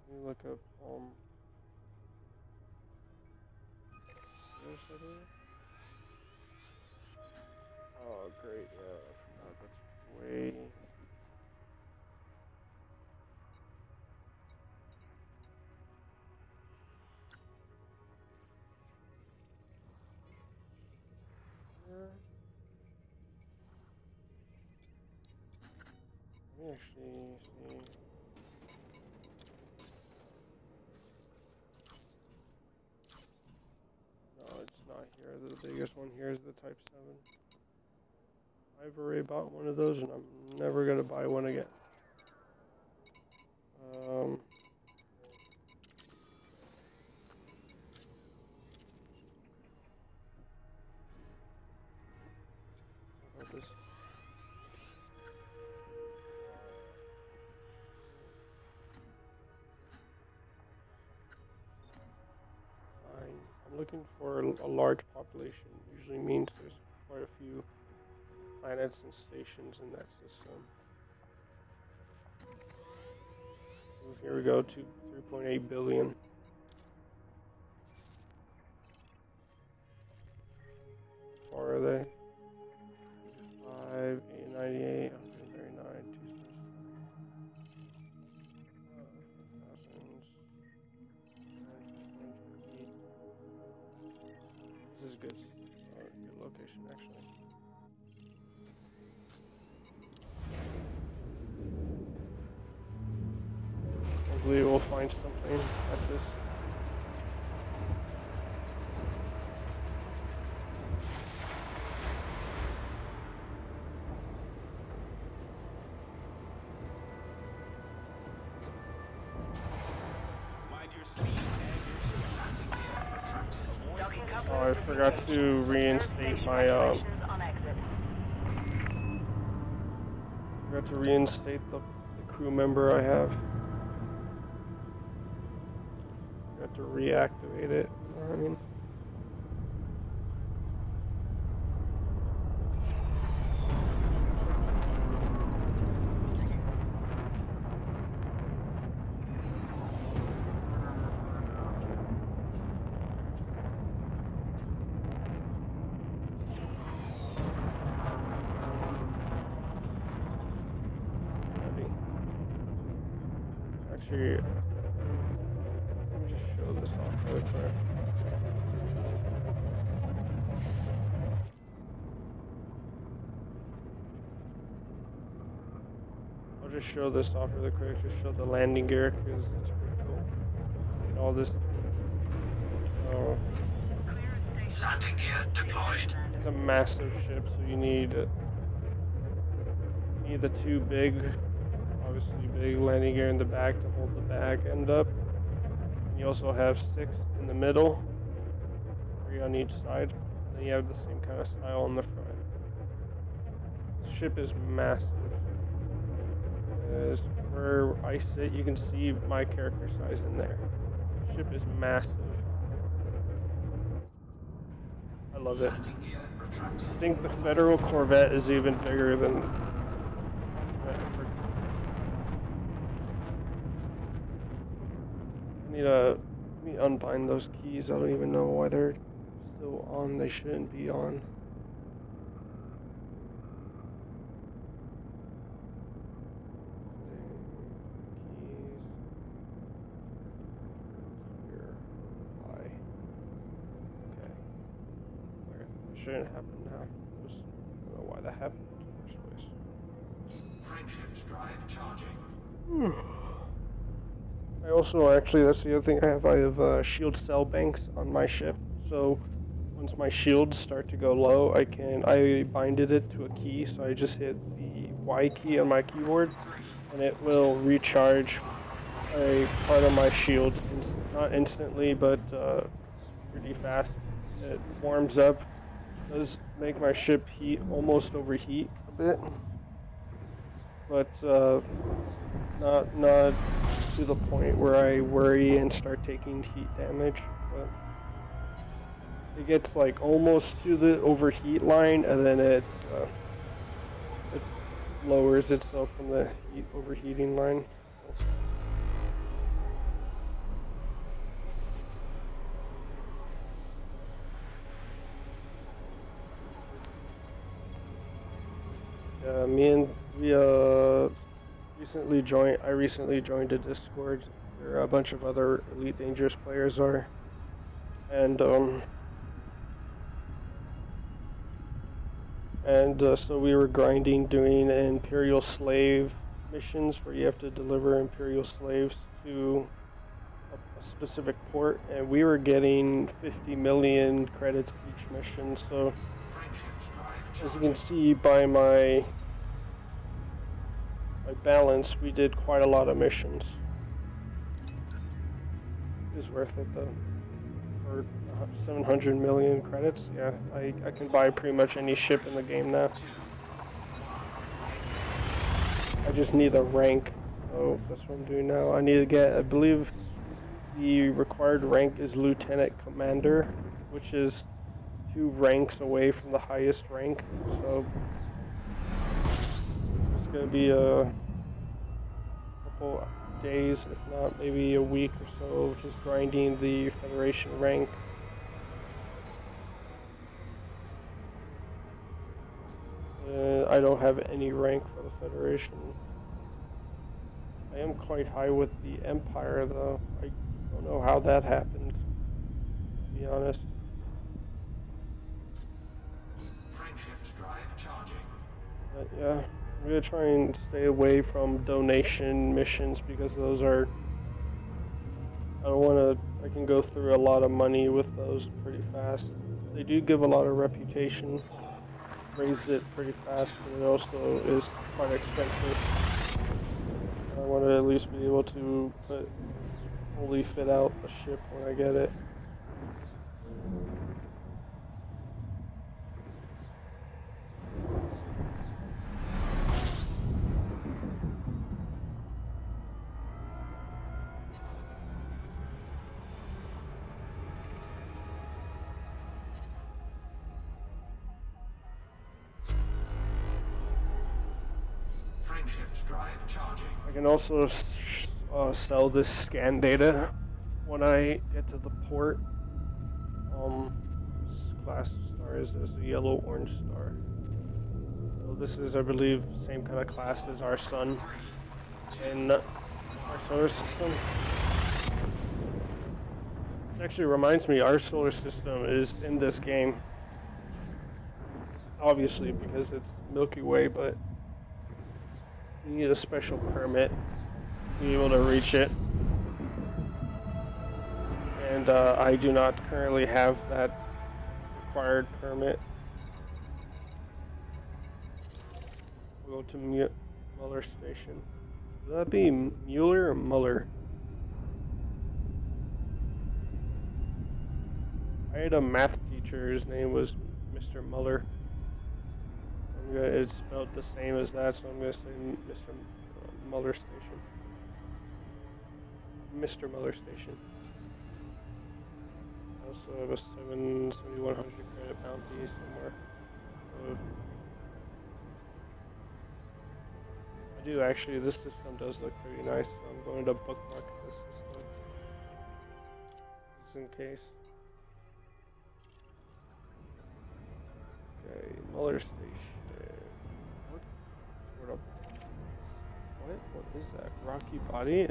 Let me look up, where is that here? Oh, great, yeah, I forgot, that's way. Here. Let me actually see. No, it's not here. The biggest one here is the Type 7. I've already bought one of those and I'm never going to buy one again. How about this? I'm looking for a large population. Usually means there's quite a few planets and stations in that system. Here we go to 3.8 billion. How far are they? 5, 898, 139, 2,000. This is good. Good location, actually. Hopefully we'll find something at this. Oh, I forgot to reinstate my forgot to reinstate the crew member I have. Got to reactivate it. You know what I mean? Actually, let me just show this off really quick. I'll just show this off really quick. Just show the landing gear because it's pretty cool. And all this. So, Landing gear deployed. it's a massive ship, so you need the two big, obviously big landing gear in the back to hold the back end up. And you also have 6 in the middle, 3 on each side. Then you have the same kind of style on the front. This ship is massive. As where I sit, you can see my character size in there. The ship is massive. I love it. I think the Federal Corvette is even bigger than. Let me unbind those keys. I don't even know why they're still on. They shouldn't be on. Keys. Here. Why? Okay. It shouldn't happen now. Oops. that happened in the first place. Frameshift drive charging. I also actually, that's the other thing I have shield cell banks on my ship, so once my shields start to go low, I binded it to a key, so I just hit the Y key on my keyboard, and it will recharge a part of my shield, not instantly, but pretty fast. It warms up, does make my ship almost overheat a bit, but not to the point where I worry and start taking heat damage. But it gets like almost to the overheat line, and then it lowers itself from the overheating line. We recently joined a Discord where a bunch of other Elite Dangerous players are, and so we were grinding, doing Imperial Slave missions where you have to deliver Imperial slaves to a specific port, and we were getting 50 million credits each mission. So as you can see by my balance, we did quite a lot of missions. It's worth it though. For 700 million credits, yeah, I can buy pretty much any ship in the game now. I just need a rank. Oh, that's what I'm doing now. I need to get, I believe the required rank is Lieutenant Commander, which is 2 ranks away from the highest rank. So it's going to be a couple days, if not maybe a week or so, just grinding the Federation rank. I don't have any rank for the Federation. I am quite high with the Empire though. I don't know how that happened, to be honest. Frameshift drive charging. But yeah, I'm gonna try and stay away from donation missions because those are, I don't want to, I can go through a lot of money with those pretty fast. They do give a lot of reputation, raise it pretty fast, but it also is quite expensive. I want to at least be able to fully fit out the ship when I get it. Frameshift drive charging. I can also sell this scan data when I get to the port. This class star is a yellow-orange star. So this is, I believe, same kind of class as our sun in our solar system. It actually reminds me, our solar system is in this game. Obviously, because it's Milky Way, but you need a special permit to be able to reach it. And I do not currently have that required permit. We'll go to Muller Station. Would that be Mueller or Muller? I had a math teacher, his name was Mr. Muller. It's spelled the same as that, so I'm going to say Mr. Muller Station. Mr. Muller Station. I also have a 7,100 credit bounty somewhere. I do actually, this system does look pretty nice, so I'm going to bookmark this system. Just in case. Okay, Muller Station. What is that? Rocky body?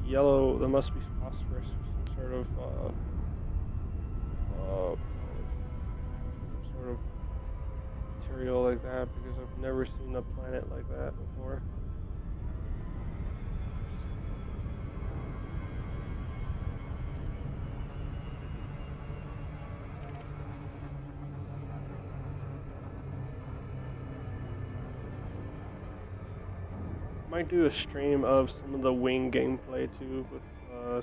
Yellow, there must be phosphorus or some sort of sort of material like that because I've never seen a planet like that before. Might do a stream of some of the wing gameplay too with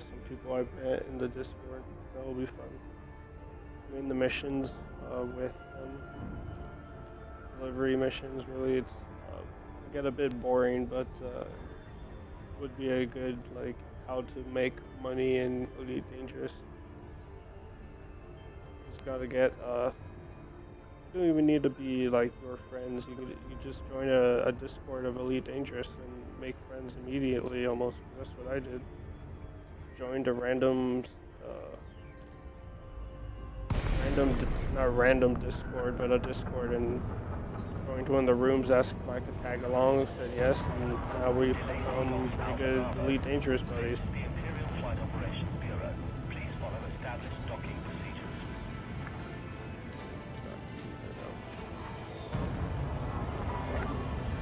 some people I've met in the Discord. That will be fun. Doing the missions with them. Delivery missions, really, it's get a bit boring, but would be a good like how to make money in Elite Dangerous. Just gotta get you don't even need to be like your friends. You just join a Discord of Elite Dangerous and make friends immediately almost. That's what I did. Joined a not random Discord, but a Discord, and joined one of the rooms, asked if I could tag along, said yes, and now we've become pretty good Elite Dangerous buddies. The Imperial Flight Operations Bureau. Please follow established docking procedures.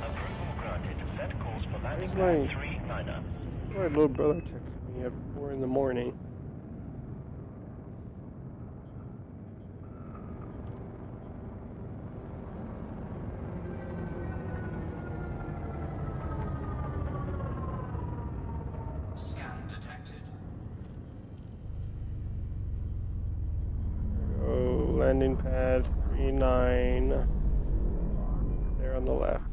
Approval granted. Set course for landing pad 39er. My little brother texted me at 4 in the morning. Scan detected. Oh, landing pad 39. There on the left.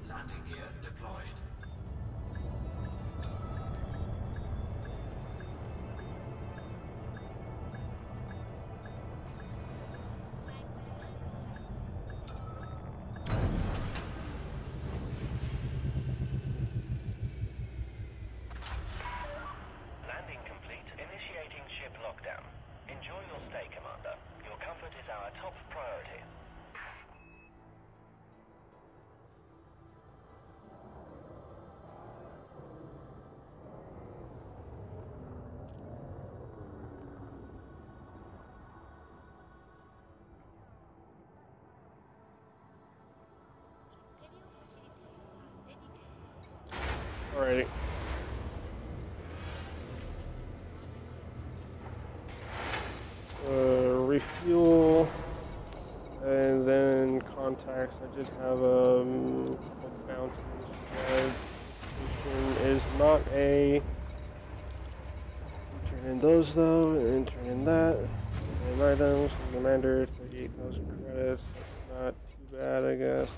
Landing gear deployed. Landing complete. Initiating ship lockdown. Enjoy your stay, Commander. Your comfort is our top priority. Alrighty. Refuel, and then contacts. I just have a bounty. Station is not a. Turn in those though, and turn in that. And items. Commander, 38,000 credits. That's not too bad, I guess.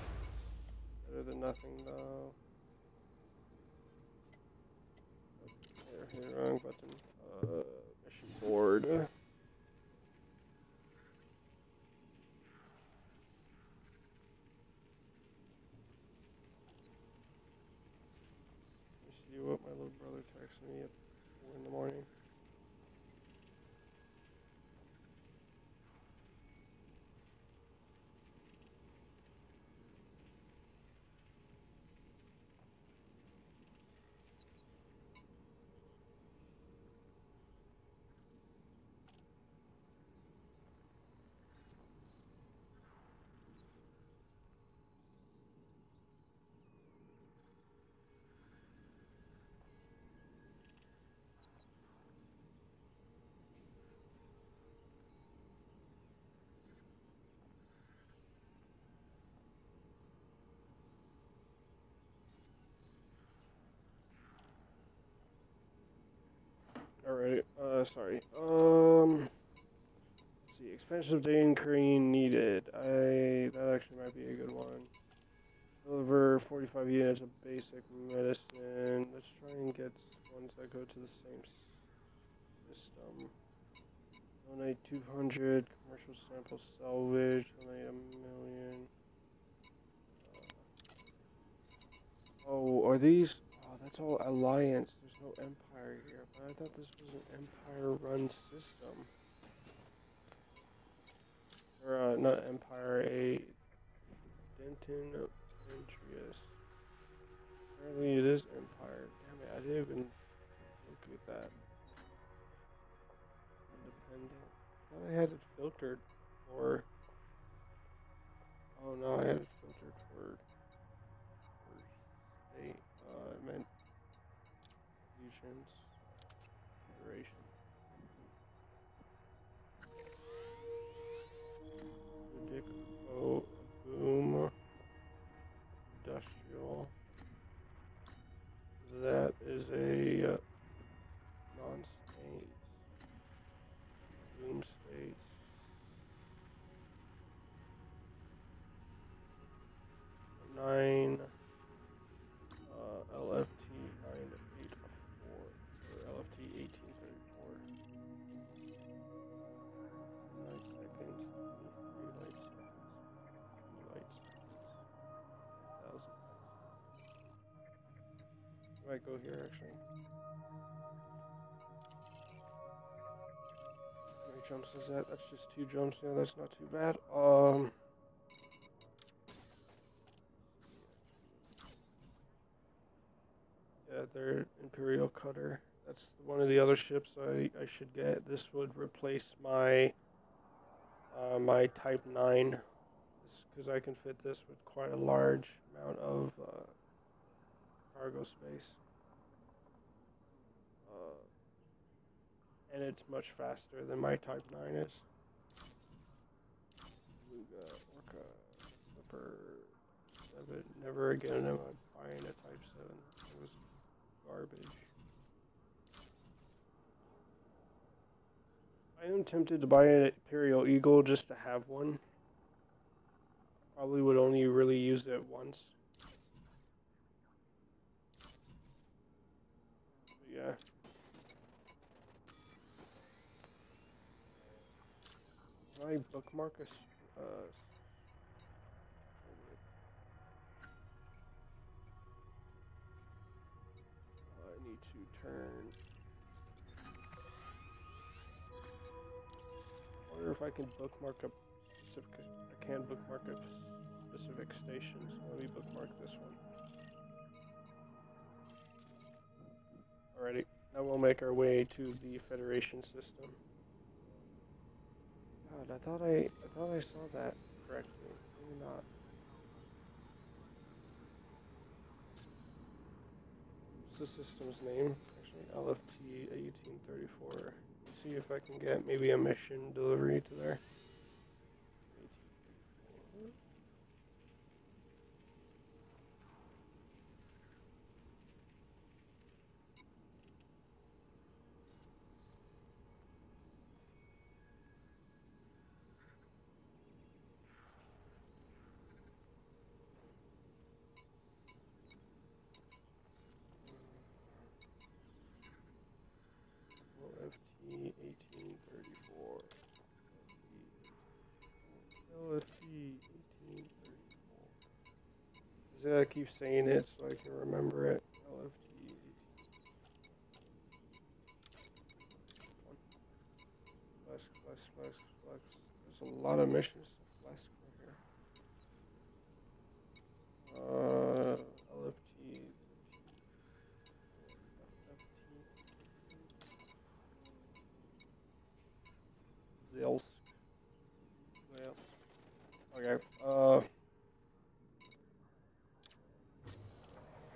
Better than nothing though. Okay, wrong button. Mission board. See what my little brother texted me at 4 in the morning. Alright, sorry. Let's see, expensive day incurring needed. That actually might be a good one. Deliver 45 units of basic medicine. Let's try and get ones that go to the same system. Donate 200, commercial sample salvage, donate 1,000,000. Oh, are these? Oh, that's all Alliance. There's no Empire here. But I thought this was an Empire-run system. Or, not Empire, a Denton. Demetrius. Apparently it is Empire. Damn it, I didn't even look at that. Independent. I thought I had it filtered for... Oh no, I had it filtered for state. I meant Legions. Federation. Dico, Boom, Industrial. That is a non-state. Boom state. Nine. LFT 984 or LFT 1834. 9 seconds. 3 light seconds. 2 light seconds. 1,000. I might go here actually. How many jumps is that? That's just 2 jumps. Yeah, that's not too bad. Yeah, their Imperial Cutter. That's one of the other ships I should get. This would replace my my Type 9, because I can fit this with quite a large amount of cargo space. And it's much faster than my Type 9 is. Luga, Orca, Slipper, 7. Never again am I buying a Type 7. It was garbage. I am tempted to buy an Imperial Eagle just to have one. Probably would only really use it once. But yeah. Can I bookmark a I need to turn. I wonder if I can bookmark a specific. I can bookmark a specific station. So let me bookmark this one. Alrighty, now we'll make our way to the Federation system. God, I thought I saw that correctly. Maybe not. What's the system's name? Actually, LFT 1834. See if I can get maybe a mission delivery to there. LFT 1834. LFT 1834. I keep saying it so I can remember it. LFT 18. Flex. There's a lot of missions to flex right here. LFT. Zales. Okay.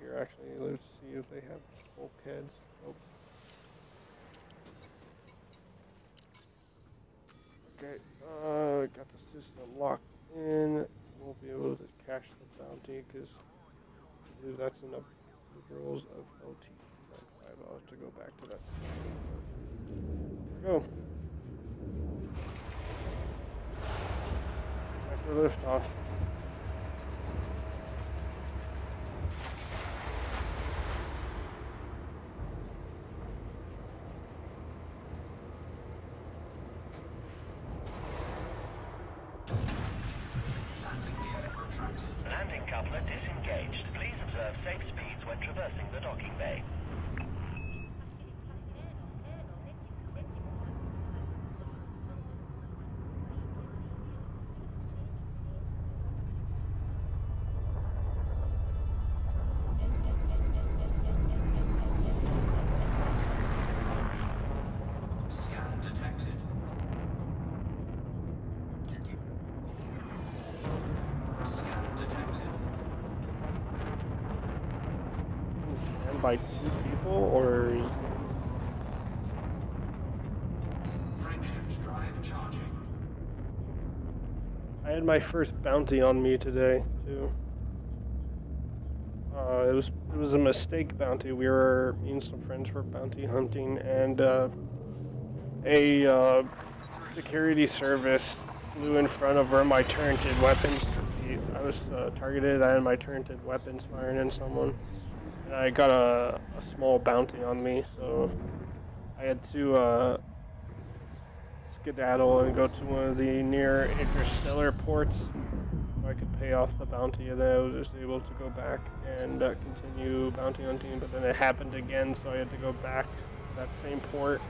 Here, actually, let's see if they have bulkheads. Nope. Okay. Got the system locked in. Won't be able to cash the bounty because I believe that's in the rules of LT. I'll have to go back to that. There we go. For liftoff. Landing coupler disengaged. Please observe safe speeds when traversing the docking bay. Scan detected. And by 2 people, or Frameshift drive charging. I had my first bounty on me today too. It was a mistake bounty. Me and some friends were bounty hunting, and a security service flew in front of where my turreted weapons. I was targeted. I had my turreted weapons firing in someone, and I got a small bounty on me. So I had to skedaddle and go to one of the near interstellar ports so I could pay off the bounty, and then I was just able to go back and continue bounty hunting. But then it happened again, so I had to go back to that same port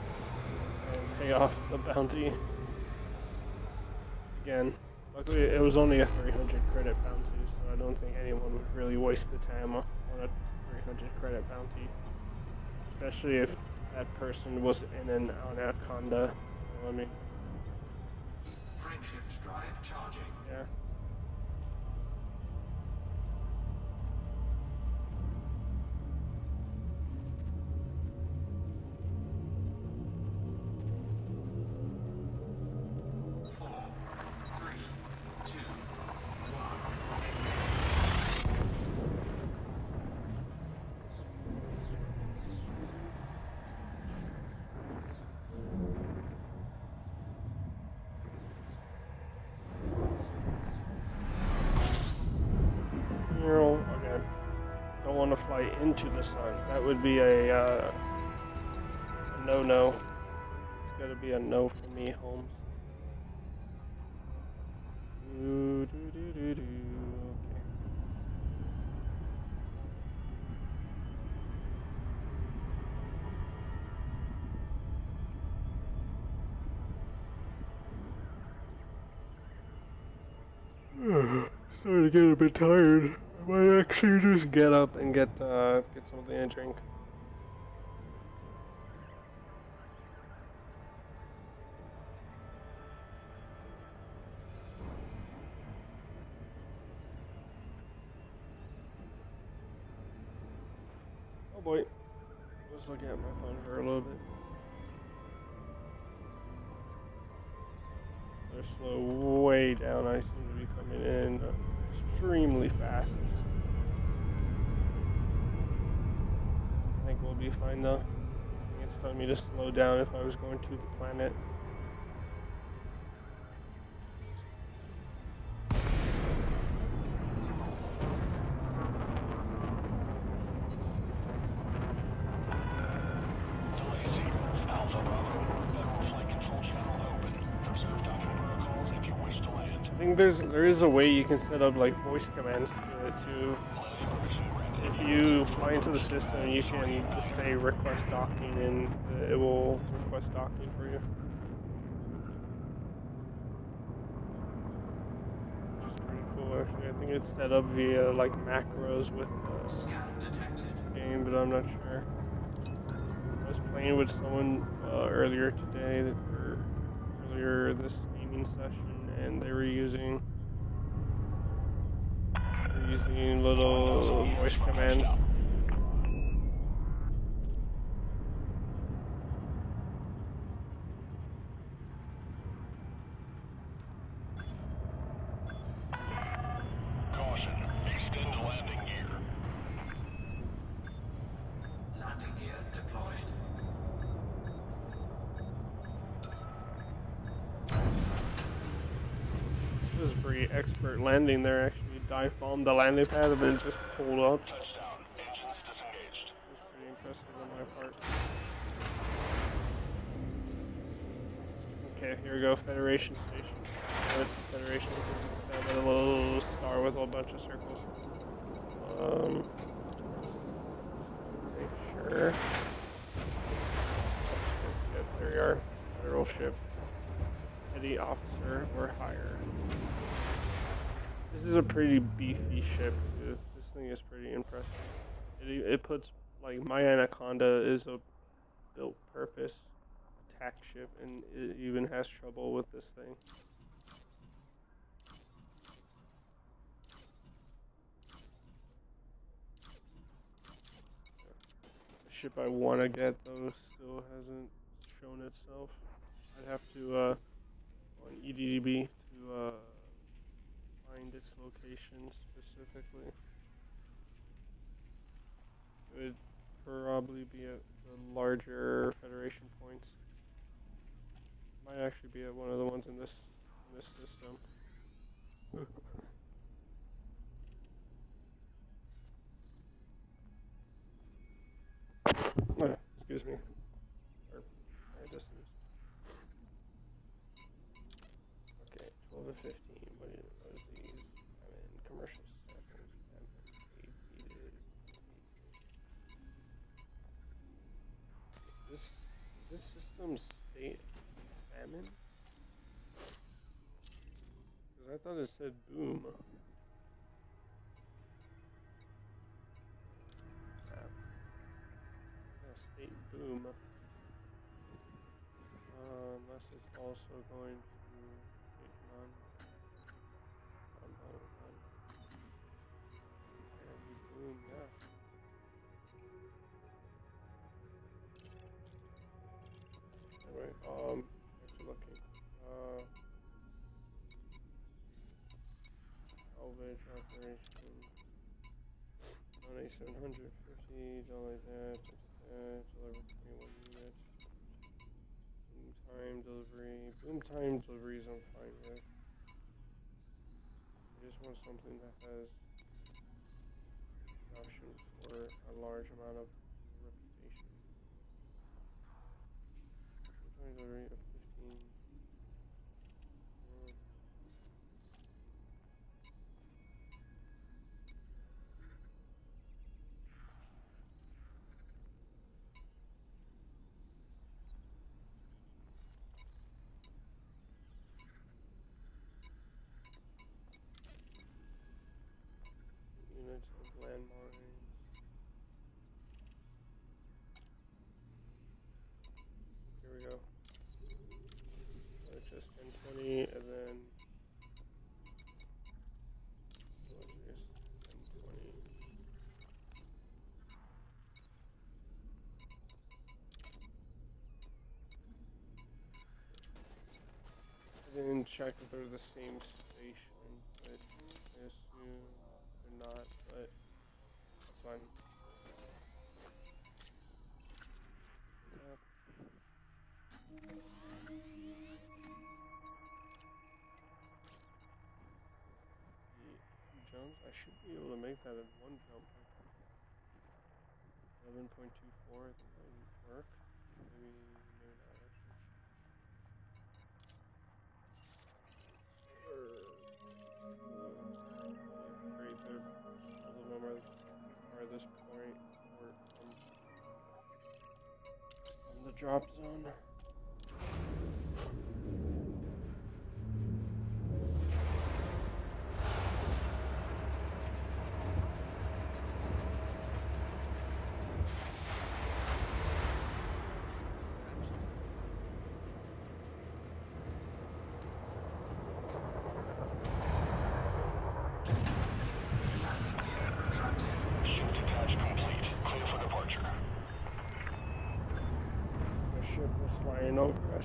and pay off the bounty again. Luckily, it was only a 300 credit bounty, so I don't think anyone would really waste the time on a 300 credit bounty, especially if that person was in an Anaconda. You know what I mean? Frameshift drive charging. Yeah. Okay. Don't want to fly into the sun. That would be a no-no. It's got to be a no for me, Holmes. Okay. Starting to get a bit tired. I might actually just get up and get something to drink. Oh boy, I was looking at my phone for a little bit. They're slow way down. I seem to be coming in extremely fast. I think we'll be fine though. I think it's telling me to slow down if I was going to the planet. I think there is a way you can set up like voice commands to it too. If you fly into the system, you can just say request docking, and it will request docking for you. Which is pretty cool, actually. I think it's set up via like macros with the game, but I'm not sure. I was playing with someone earlier today, or earlier this gaming session, and they were using little voice commands. Caution, extend landing gear. Landing gear deployed. This is pretty expert landing there, actually. Dive bombed the landing pad and then just pulled up. Touchdown. Engines disengaged. It was pretty impressive on my part. Okay, here we go, Federation Station. Federation Station, a little star with a bunch of circles. Make sure. Yep, there we are. Federal ship. Petty officer or higher. This is a pretty beefy ship, dude. This thing is pretty impressive. It puts, like, my Anaconda is a built-purpose attack ship, and it even has trouble with this thing. ship I want to get though still hasn't shown itself. I'd have to go on EDDB to find its location specifically. It would probably be at the larger Federation points. Might actually be at one of the ones in this system. Excuse me. Our distance. Okay, 12 to 15. What is these? I'm in commercial samples. Is this system state famine? Because I thought it said boom. State boom. Unless it's also going to hit none. And boom, yeah. Anyway, back to looking. Salvage operation. Donate 750, donate that. Deliver 21 units. Boom time delivery. Boom time deliveries I'm fine with. I just want something that has option for a large amount of reputation. Boom time delivery of 15. Units of landmines. Here we go. It's just 1020 and then what is 1020? I didn't check if they're the same station, but I assume they're not, but that's fine. The jumps, I should be able to make that in one jump. 11.24, I think that would work. Maybe not actually. Great, all of them are at this point or from the drop zone. Ship was flying over us.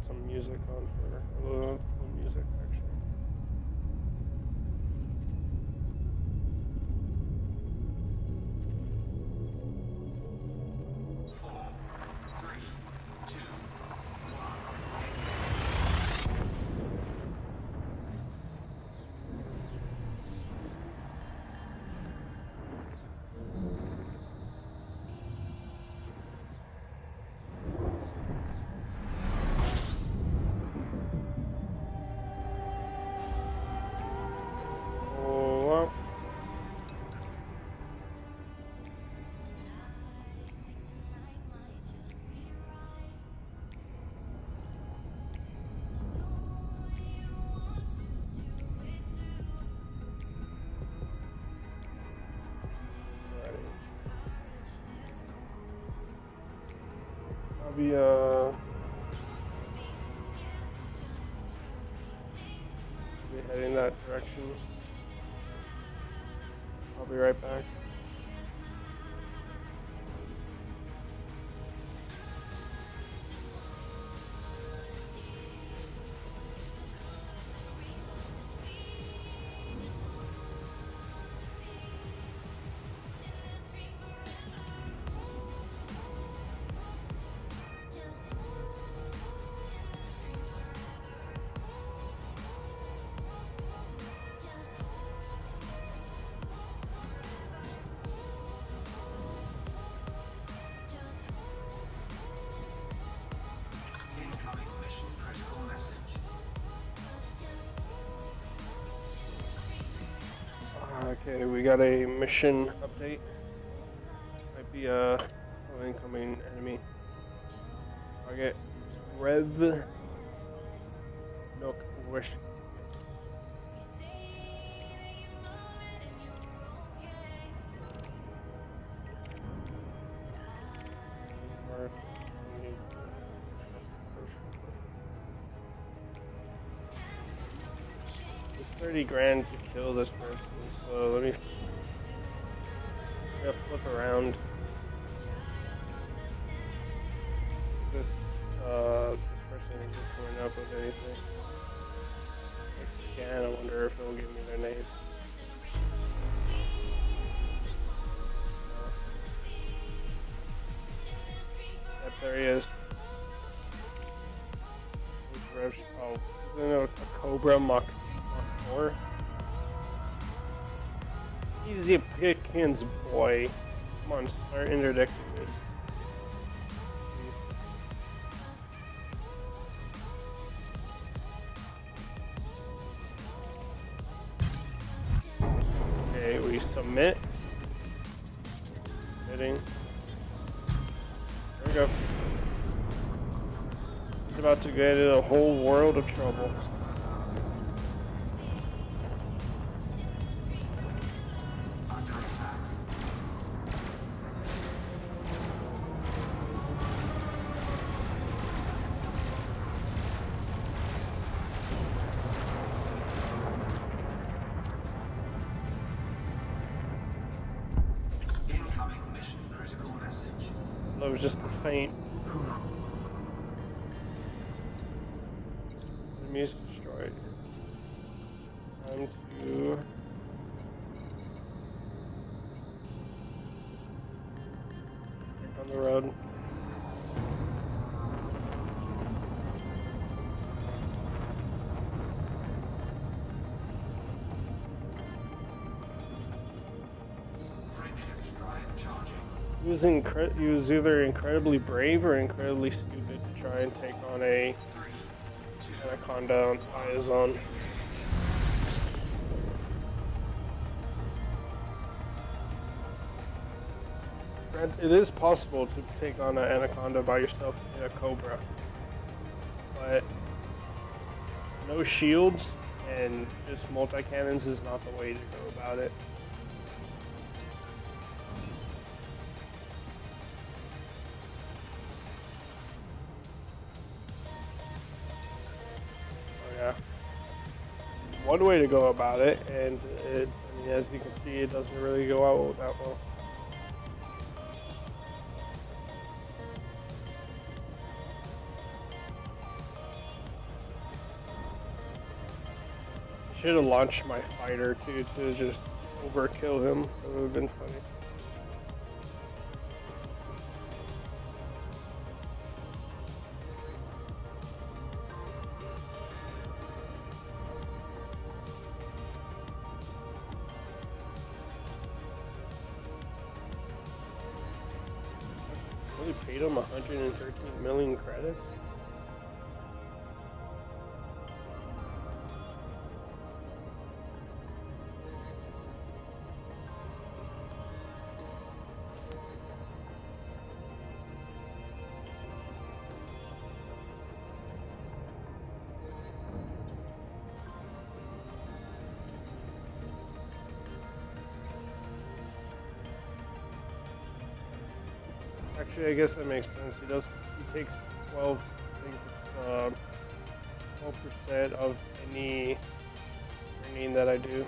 put some music on for a little music actually. 4, 3, 2, 1. Oh, well. I'll be heading that direction. I'll be right back. Incoming mission critical message. Okay, we got a mission update. Might be an incoming enemy. Target Rev Nook Wish. It's 30 grand to kill this person, so let me flip around. This person isn't coming up with anything. Let's scan, I wonder if it'll give me their names. Yep, there he is. Oh, isn't it a Cobra Mach 4? Easy pickings, boy. Come on, start interdicting me. Okay, we submit. Hitting. There we go. He's about to get in a whole world of trouble. Under attack. Incoming mission critical message. That was just the faint. Enemies destroyed. Time to back on the road. Frameshift drive charging. He was either incredibly brave or incredibly stupid to try and take on a 3, 2, Anaconda on his own. It is possible to take on an Anaconda by yourself in a Cobra, but no shields and just multi-cannons is not the way to go about it. Oh yeah. One way to go about it, and I mean, as you can see, it doesn't really go out that well. should have launched my fighter too to just overkill him. That would have been funny. Really paid him 113 million credits. Actually, I guess that makes sense. He takes 12, I think it's 12% of any training that I do.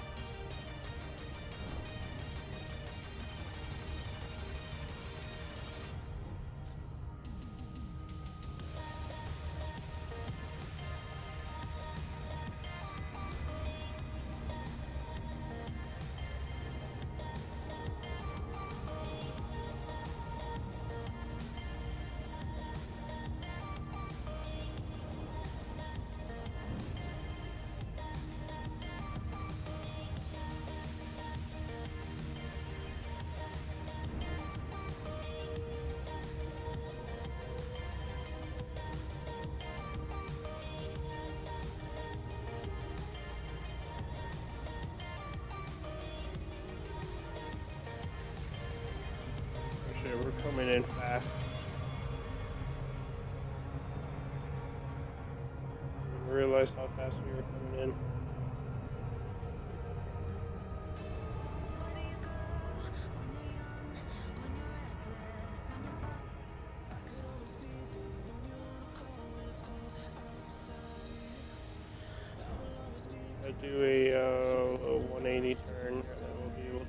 We're coming in fast. I didn't realize how fast we were coming in. I do a 180 turn, and I will be able to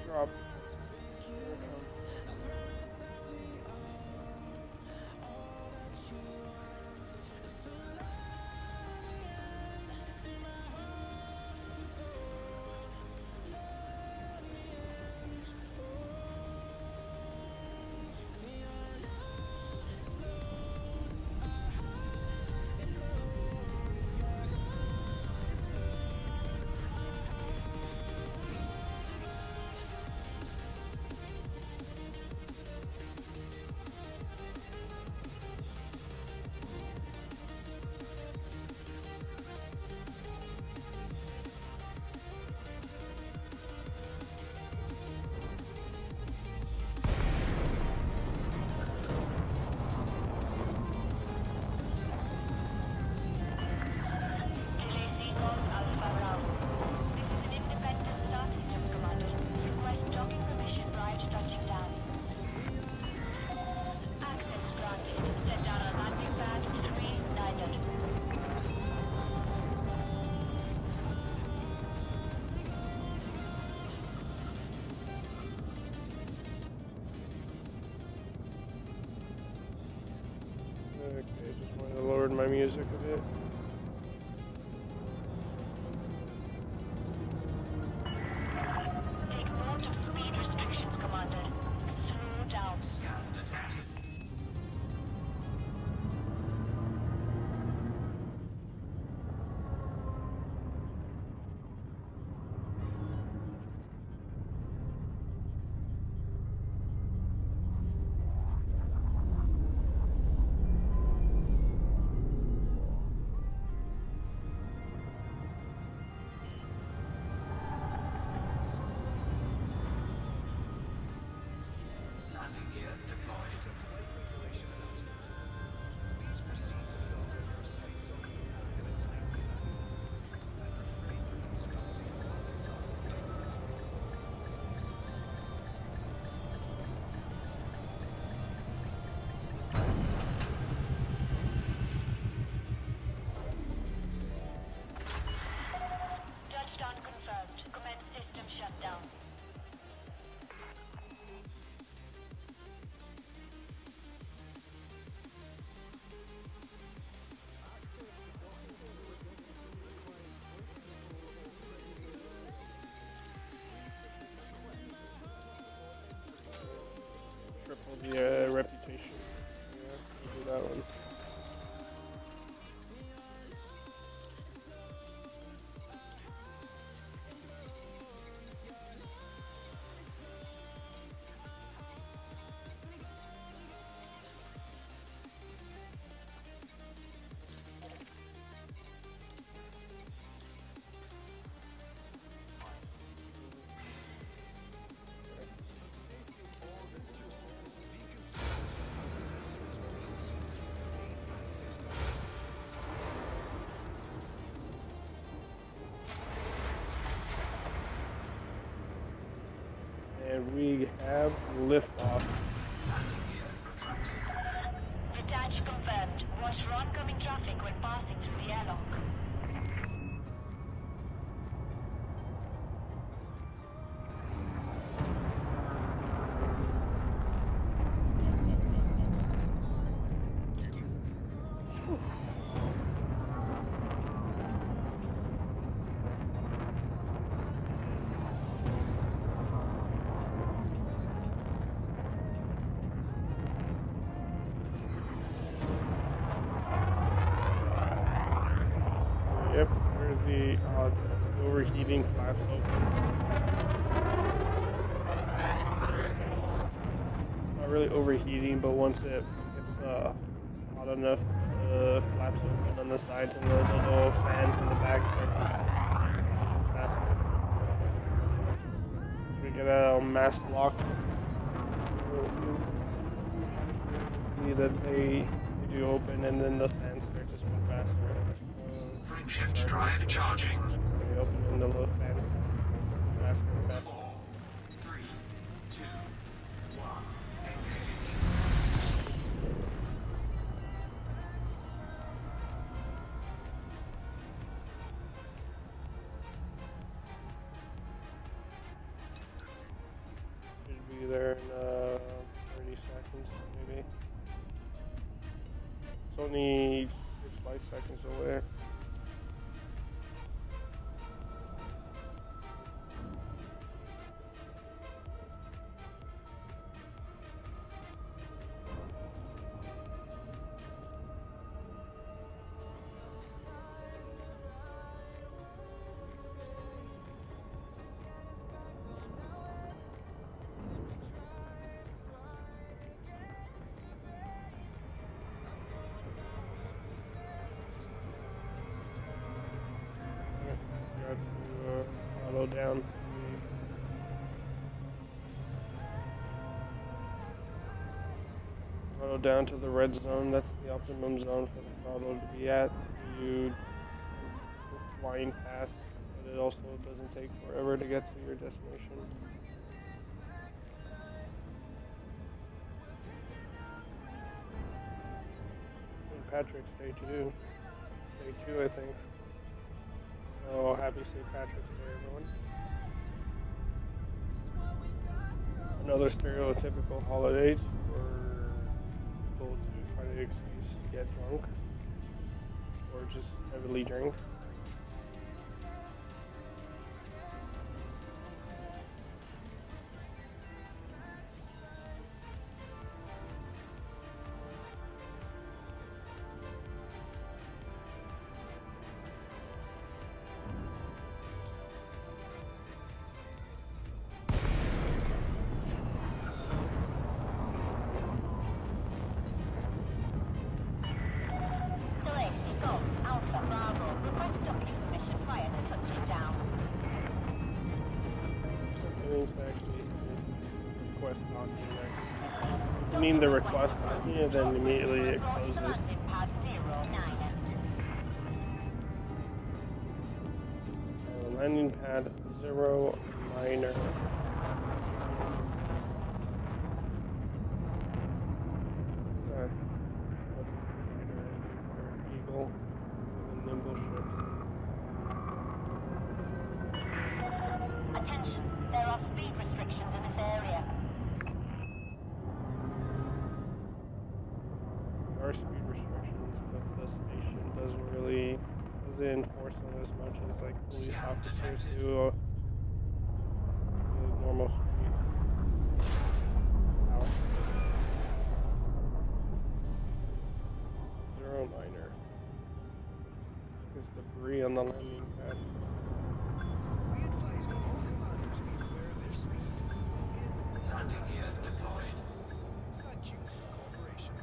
drop. Okay, just wanted to lower my music a bit. Take note of speed restrictions, Commander. Slow down. Scan detected. the reputation. Yeah, we'll do that one. And we have liftoff. Detach confirmed. Watch for oncoming traffic when passing through the airlock. Yep, there's the overheating flaps open. Not really overheating, but once it gets hot enough, the flaps open on the sides and the little fans in the back start to spin faster. So we get a mass lock. See that they do open and then the fans start to spin faster. Frameshift drive charging. We open in the little fans faster and faster. 4, 3, 2, 1. Engage. Should be there in 30 seconds, maybe. It's only 6 light seconds away. Got to auto down. Auto down to the red zone. That's the optimum zone for the throttle to be at. You go flying fast, but it also doesn't take forever to get to your destination. St. Patrick's Day too. Day 2, I think. So happy St. Patrick's Day, everyone. Another stereotypical holiday for people to find an excuse to get drunk or just heavily drink. You mean the request and then immediately it closes. Landing pad 09er. Sorry. What's it? Eagle. And nimble ships. Attention, there are speed restrictions in this area. There are speed restrictions, but the station doesn't enforce them as much as like police officers do the normal street. Ow. debris on the landing pad. We advise that all commanders be aware of their speed while in Landing gear deployed. Thank you for your cooperation.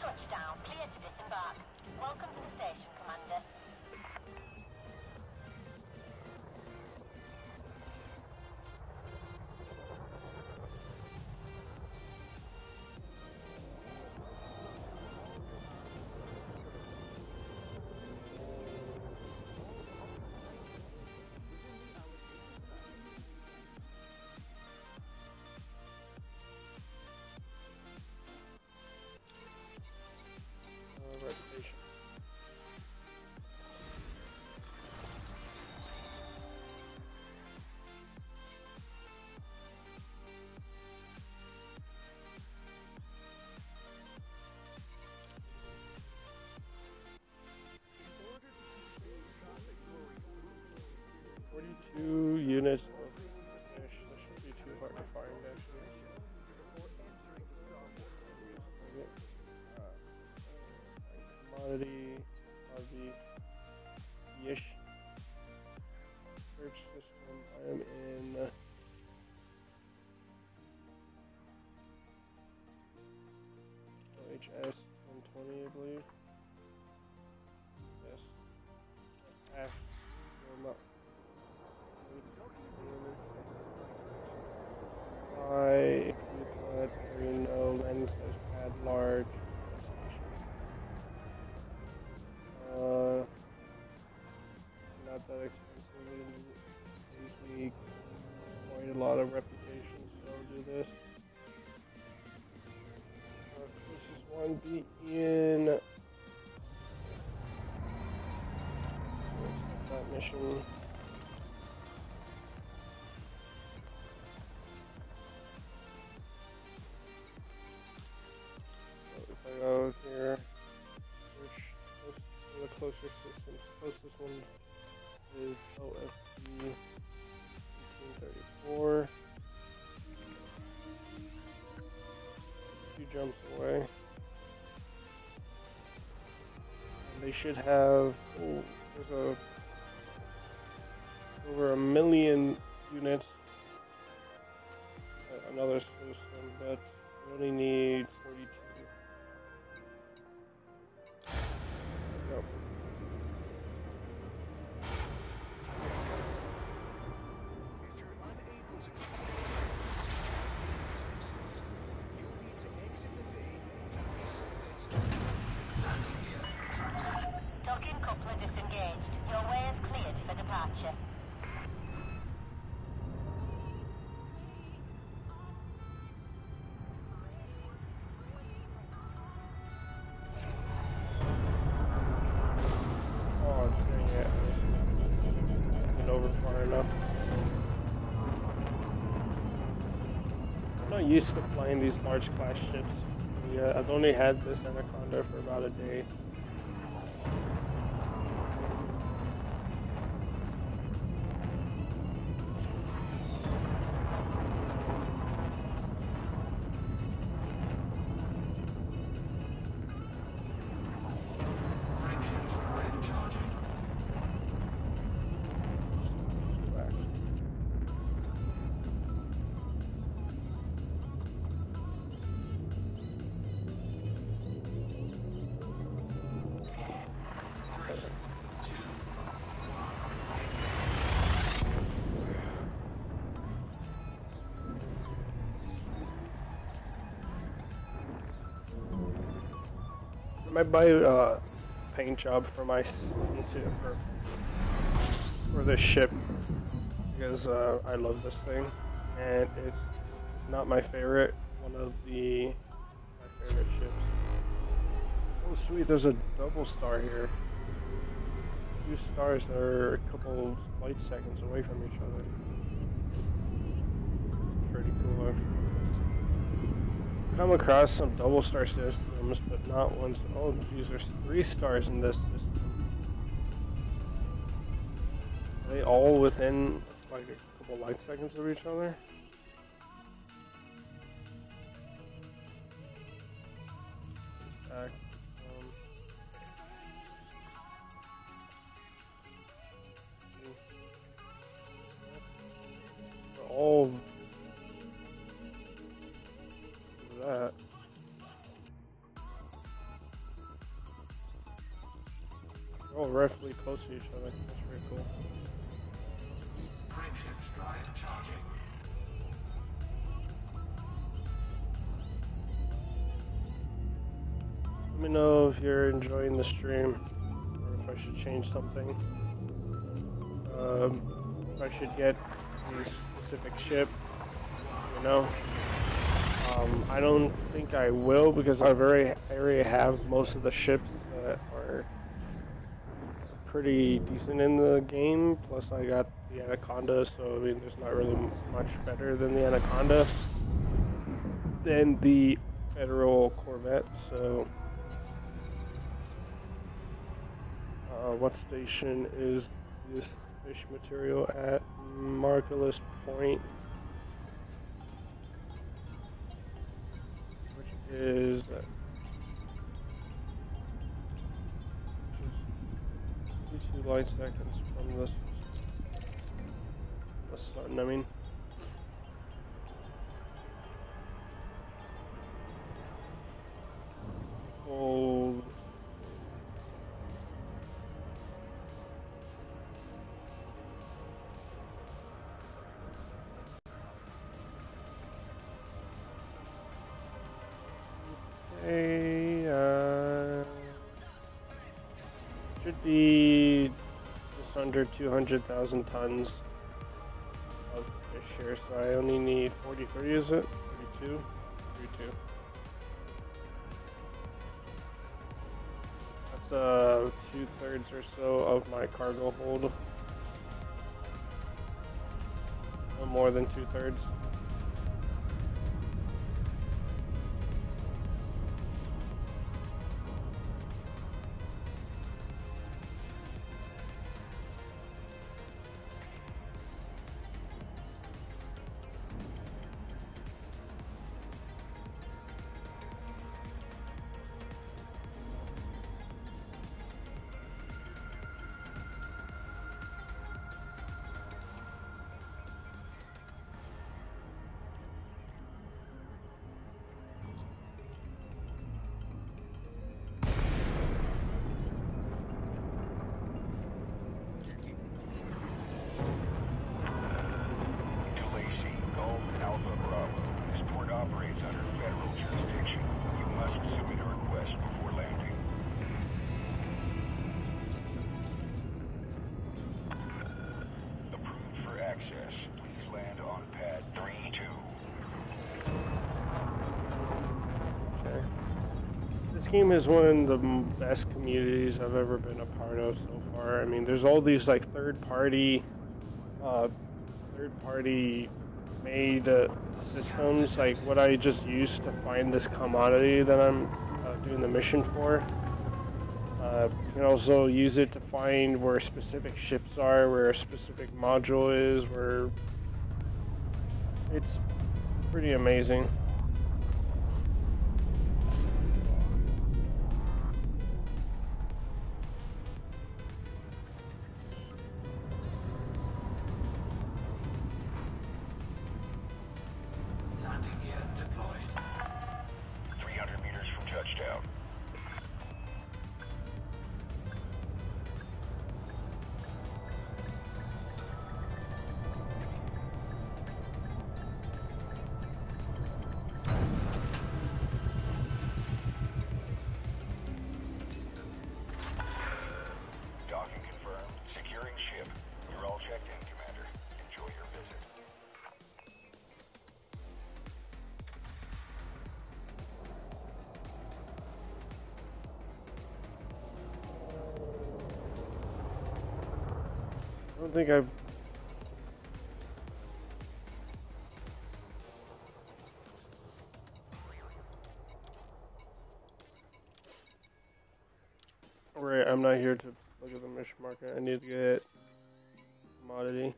Touchdown. Clear to disembark. Welcome to the station, Commander. Reputation. Units of finish. This should be too hard to find actually. Commodity, Yish. Search system. I am in. HS 120, I believe. Yes. F. I planetary no lens as pad large. Not that expensive. Gives me quite a lot of reputation, so I'll do this. This is one be in that mission. Go here, search the closer systems. Closest one is OFD 1834. 2 jumps away. And they should have, there's over 1 million units at another system, but we only need 42. Used to flying these large class ships. Yeah, I've only had this Anaconda for about a day. Frameshift drive charging. I might buy a paint job for my for this ship because I love this thing, and it's not my favorite. One of my favorite ships. Oh sweet, there's a double star here. 2 stars that are a couple light seconds away from each other. Pretty cool. Come across some double star systems, but not ones. Oh, geez, there's 3 stars in this system. Are they all within like a couple light seconds of each other? Back. All that. They're all roughly close to each other. That's very cool. Frameshift drive charging. Let me know if you're enjoying the stream, or if I should change something. If I should get a specific ship, you know. I don't think I will because I already have most of the ships that are pretty decent in the game. Plus, I got the Anaconda, so I mean, there's not really much better than the Anaconda than the Federal Corvette. So, what station is this fish material at? Markerless Point. Is 52 light seconds from the sun, I mean. Oh. Should be just under 200,000 tons of fish here, so I only need 43, is it? 32? 32. That's 2/3 or so of my cargo hold. No more than 2/3. This game is one of the best communities I've ever been a part of so far. I mean, there's all these like third-party made systems, like what I just used to find this commodity that I'm doing the mission for. You can also use it to find where specific ships are, where a specific module is, where it's pretty amazing. I don't think I've... Right, I'm not here to look at the mission market. I need to get commodity.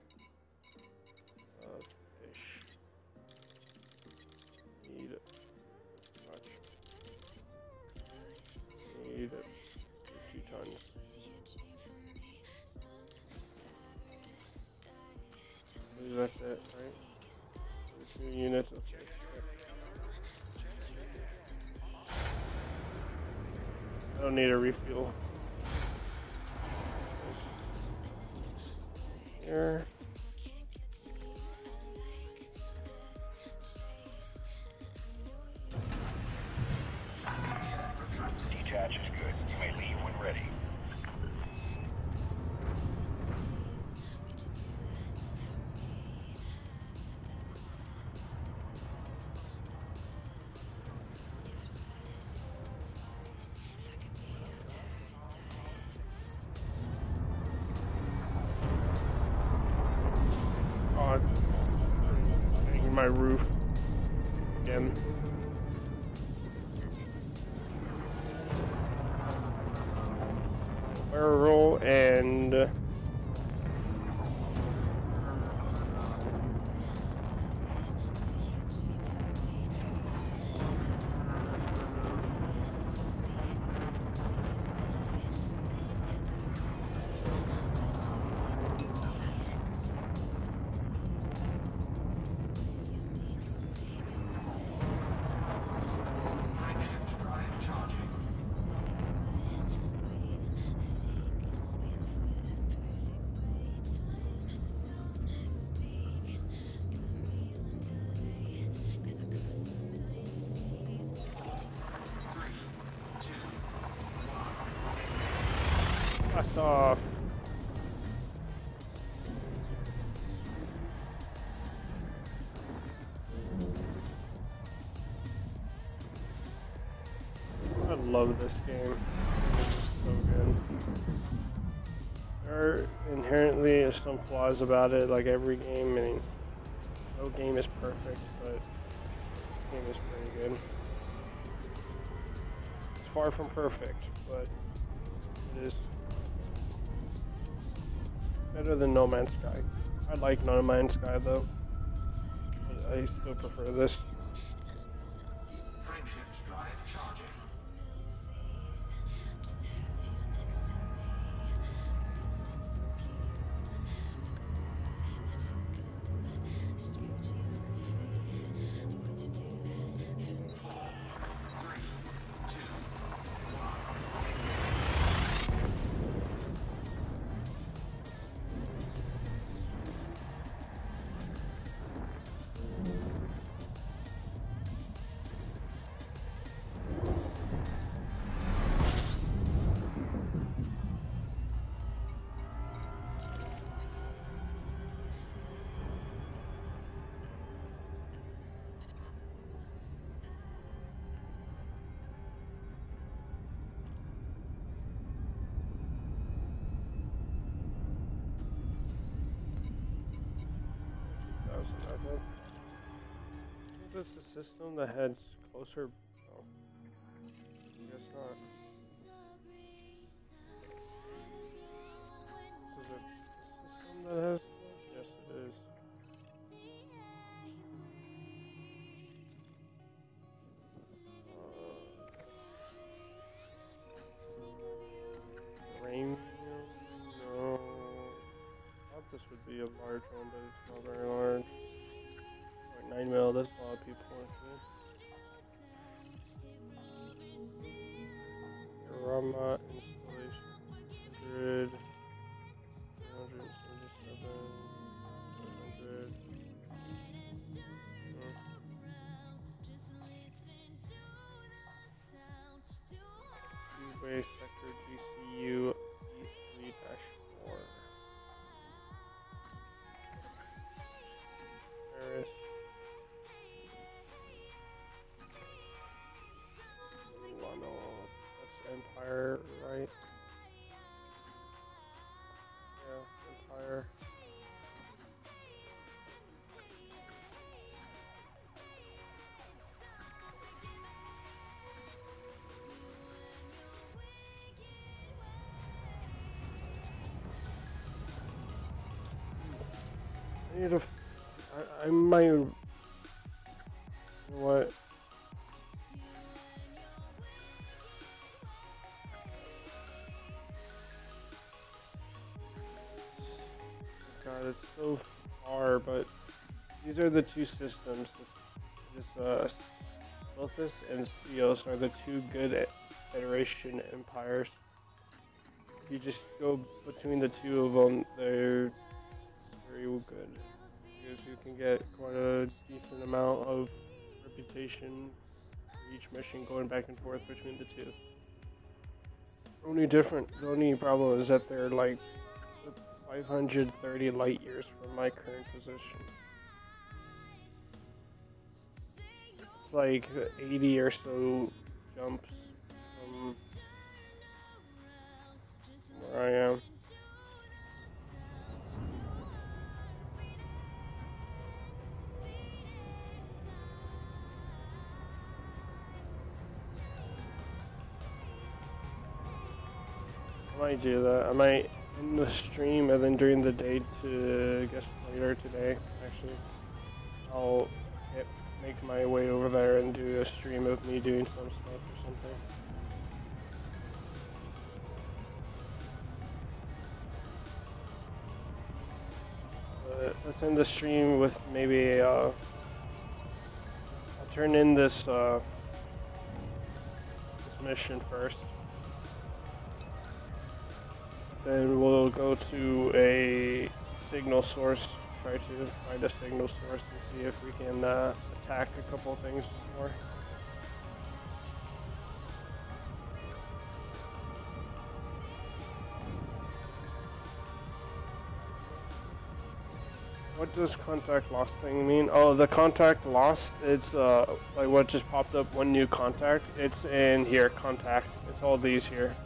Fish. Need much. Need 2 tons. 'Cause that's it, right? 2 units of fish. I don't need a refuel. Here. Detach is good. You may leave when ready. My roof again. Barrel and blast off. I love this game. It's so good. There are inherently some flaws about it, like every game. I mean, no game is perfect, but this game is pretty good. It's far from perfect, but it is better than No Man's Sky. I like No Man's Sky though, but I still prefer this. Frameshift drive charging. Is this the system that heads closer? Oh, I guess not. This is it the system that has? Yes, it is. Rain? No. I thought this would be a large one, but it's not very large. 9 mil, that's a lot of people actually. Rama installation 100, 177, 100. Two-way sector GCU E3-4. Paris. Milano. That's Empire, right? Yeah, Empire. need to. I might. You know what? God, it's so far, but these are the two systems. Lothus and Seos are the two good Federation empires. If you just go between the two of them, they're very good. Because you can get quite a decent amount of reputation for each mission going back and forth between the two. The only problem is that they're like 530 light years from my current position. It's like 80 or so jumps from where I am. I might do that. I might end the stream and then during the day to, I guess later today, actually, I'll make my way over there and do a stream of me doing some stuff or something. But let's end the stream with maybe I'll turn in this mission first. Then we'll go to a signal source, try to find a signal source and see if we can attack a couple things more. What does contact lost thing mean? Oh, the contact lost, it's like what just popped up, one new contact. It's in here, contacts. It's all these here.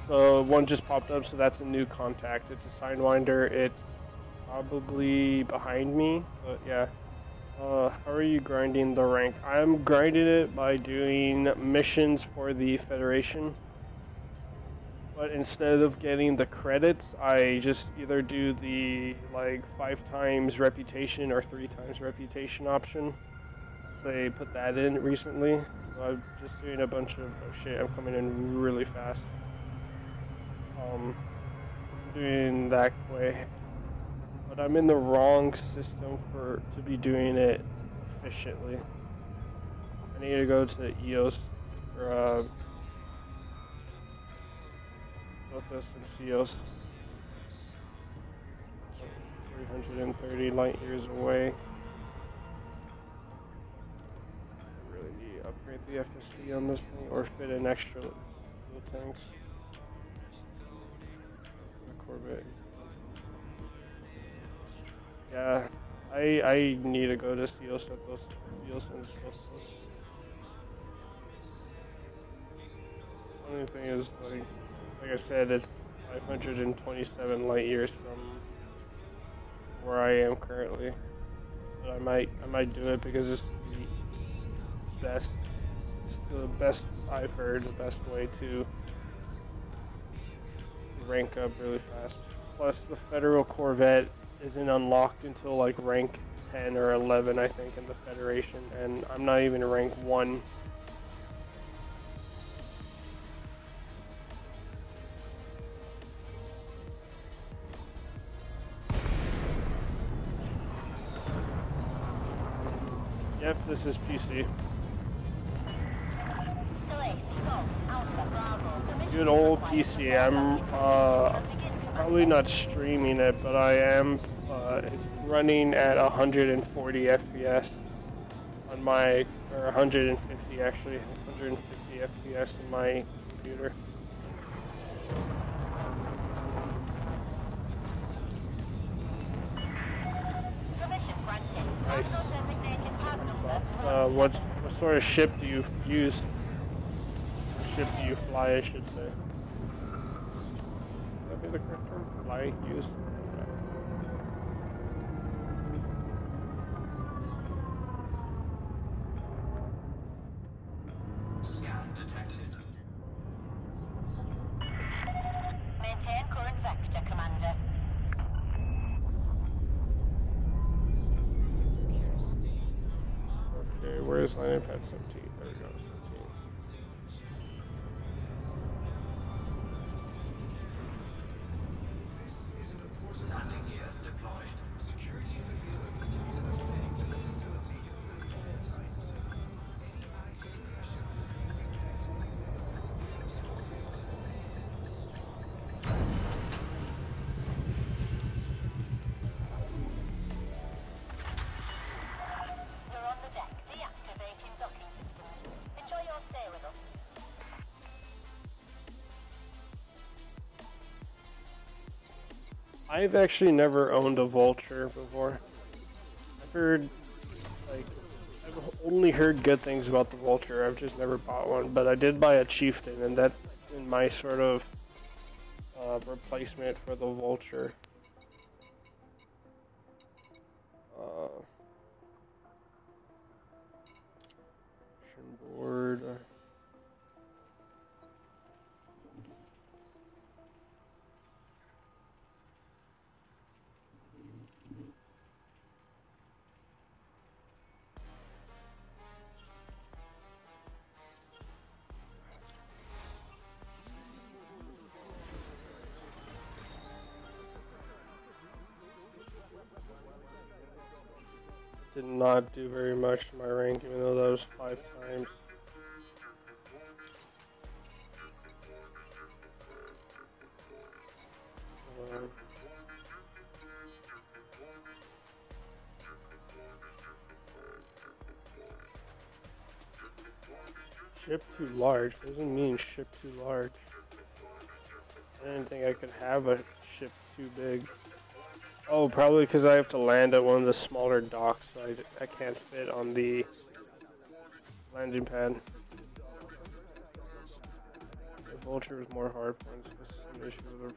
So one just popped up, so that's a new contact. It's a Sidewinder. It's probably behind me, but yeah. How are you grinding the rank? I'm grinding it by doing missions for the Federation. But instead of getting the credits, I just either do the like 5 times reputation or 3 times reputation option. So they put that in recently. So I'm just doing a bunch of, oh shit, I'm coming in really fast. Doing that way, but I'm in the wrong system to be doing it efficiently. I need to go to EOS or Lothus and Seos. 330 light years away. I really need to upgrade the FSD on this thing or fit in extra fuel tanks. Corvette. Yeah, I need to go to Seos at those Seos and Lothus. Only thing is, like I said, it's 527 light years from where I am currently. But I might do it because it's the best I've heard, the best way to rank up really fast. Plus the Federal Corvette isn't unlocked until like rank 10 or 11 I think in the Federation, and I'm not even rank 1. Yep, this is PC. Good old PC. I'm probably not streaming it, but I am. It's running at 140 FPS on my, or 150 actually, 150 FPS on my computer. Nice. What sort of ship do you use? What ship do you fly, I should say? Would that be the correct term? Fly, use? Scan detected. Maintain current vector, Commander. Where's landing pad 17? There we go, 17. Landing gears deployed. Security surveillance is in effect in the facility at all times. Any acts of aggression will be met with an appropriate response. We're on the deck, deactivating docking systems. Enjoy your stay with us. I've actually never owned a Vulture before. I've heard, like, I've only heard good things about the Vulture. I've just never bought one, but I did buy a Chieftain, and that's in my sort of replacement for the Vulture. Board. Did not do very much to my rank, even though that was 5 times. Ship too large doesn't mean ship too large. I didn't think I could have a ship too big. Oh, probably because I have to land at one of the smaller docks, so I can't fit on the landing pad. The Vulture was more hard points. This is an issue with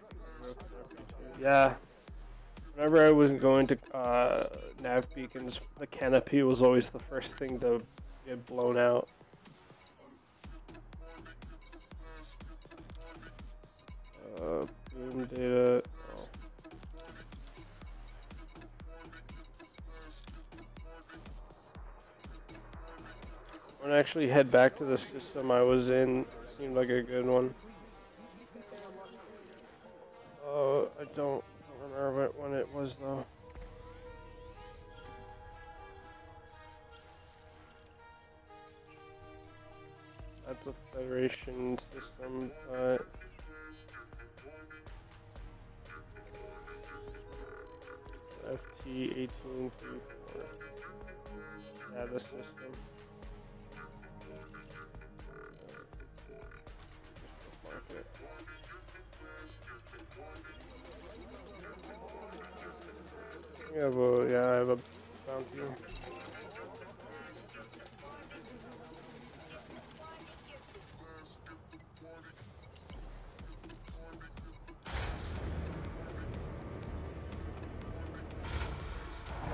the canopy too. Yeah. Whenever I was going to nav beacons, the canopy was always the first thing to get blown out. Boom data. Oh. I'm gonna actually head back to the system I was in. Seemed like a good one. I don't remember when it was though. That's a Federation system, but FT1834. Yeah, the system. Market. I have a bounty.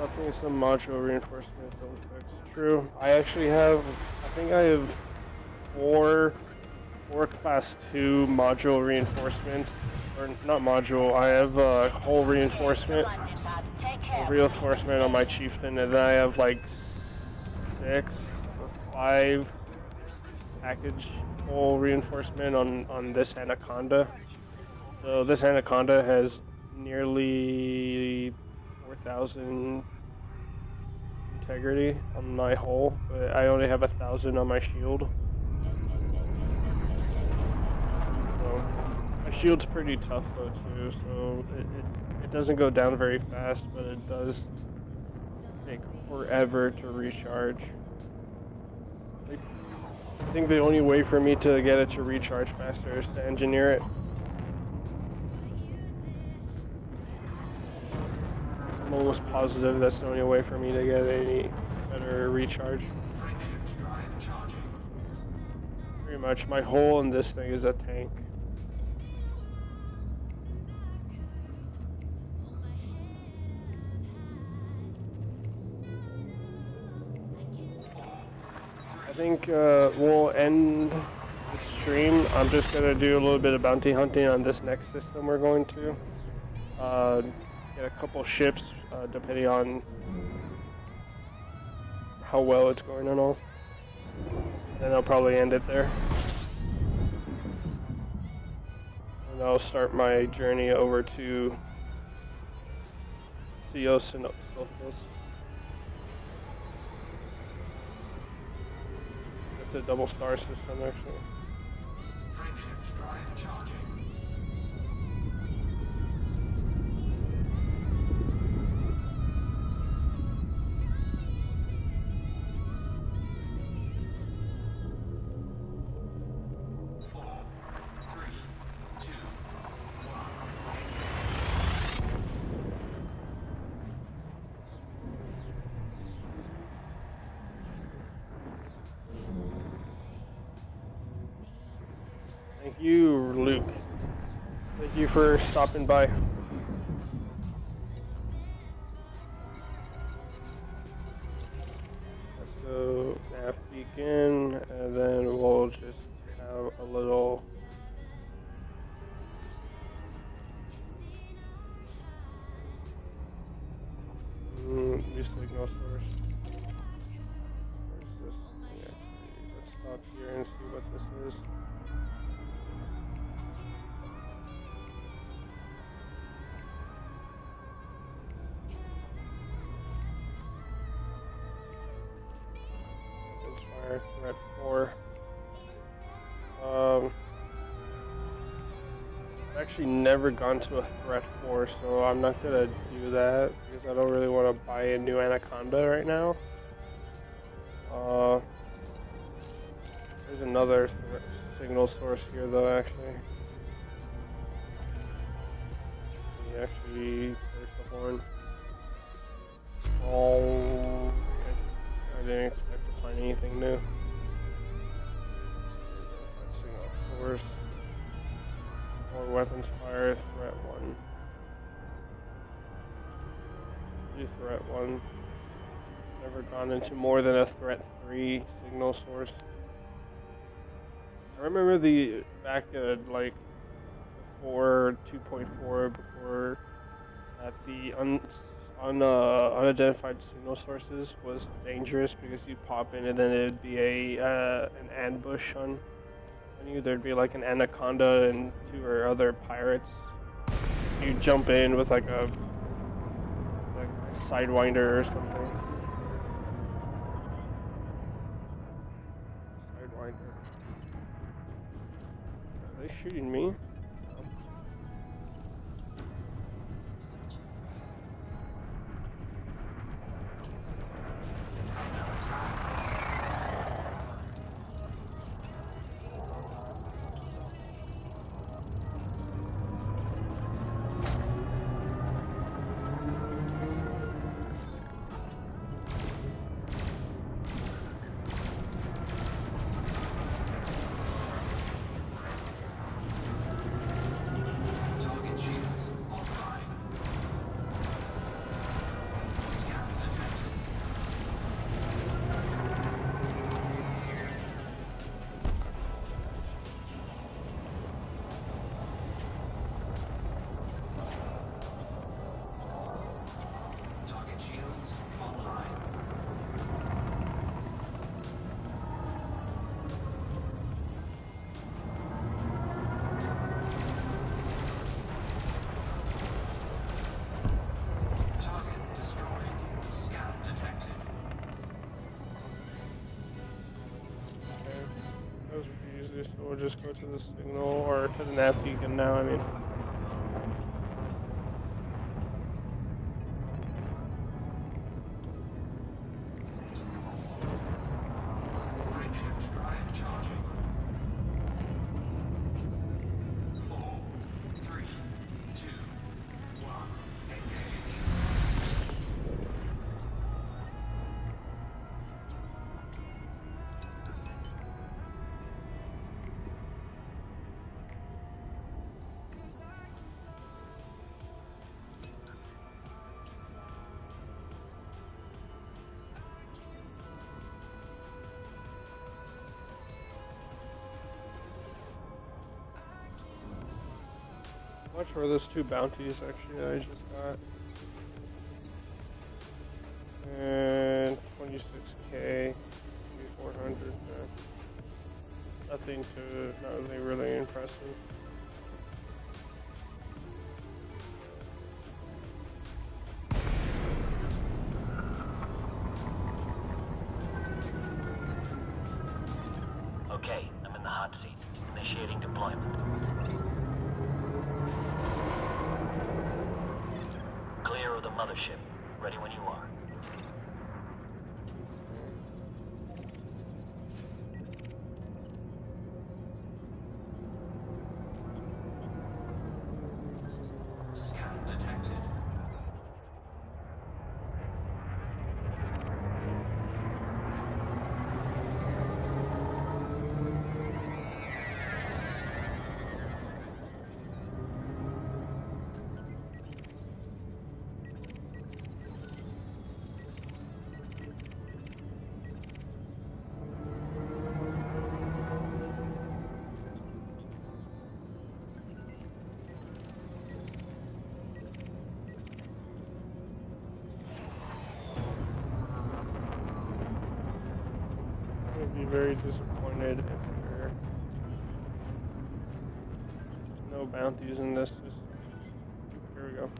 I think some module reinforcement don't fix. True. I actually have, I think I have four class 2 module reinforcement, or not module. I have a whole reinforcement on my Chieftain, and then I have like 6 or 5 package whole reinforcement on this Anaconda. So this Anaconda has nearly 4,000 integrity on my hull, but I only have 1,000 on my shield. So my shield's pretty tough though too, so it doesn't go down very fast, but it does take forever to recharge. I think the only way for me to get it to recharge faster is to engineer it. I'm almost positive that's the only way for me to get any better recharge. Pretty much, my hull in this thing is a tank. I think we'll end the stream. I'm just going to do a little bit of bounty hunting on this next system we're going to. Get a couple ships, depending on how well it's going and all. And I'll probably end it there. And I'll start my journey over to Cios and Silphus. It's a double star system actually. Frameshift drive charging. 4, 3, 2, 1. Thank you, Luke. Thank you for stopping by. Let's go nav beacon, and then we'll just have a little new signal source. Where's this thing actually? Let's stop here and see what this is. Inspire threat 4. I've actually never gone to a threat 4, so I'm not gonna do that because I don't really want to buy a new Anaconda right now. There's another signal source here though, actually. Let me actually break the horn. Oh, I didn't expect to find anything new. Signal source. Or weapons fire, threat 1. Do threat 1. Never gone into more than a threat 3 signal source. I remember the back at like before 2.4, before that the unidentified signal sources was dangerous because you'd pop in and then it'd be an ambush on you. There'd be like an Anaconda and 2 or other pirates. You jump in with like a sidewinder or something. Sidewinder. Are they shooting me? So we'll just go to the signal, or to the nav beacon now, I mean. Frameshift drive charging. 4, 3, 2, 1. Engage. How much were those 2 bounties actually that I just got? And 26k, 400. nothing really impressive. Okay, I'm in the hot seat. Initiating deployment. Clear of the mothership. Ready when you are. Scan detected. I'd be very disappointed if there are no bounties in this system. Here we go.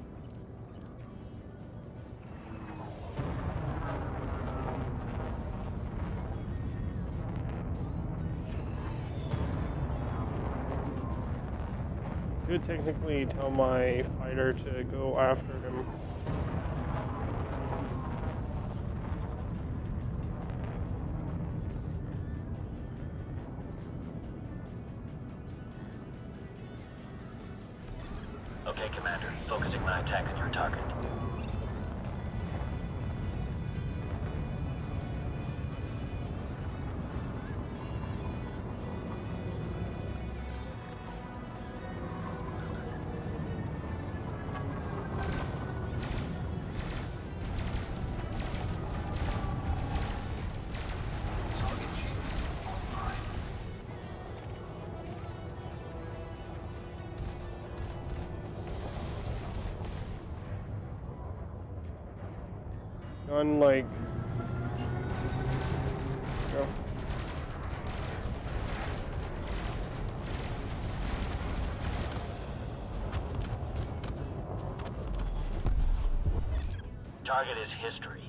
Could technically tell my fighter to go after him. Okay, Commander. Focusing my attack on your target. Target shields offline. Unlike, go. Target is history.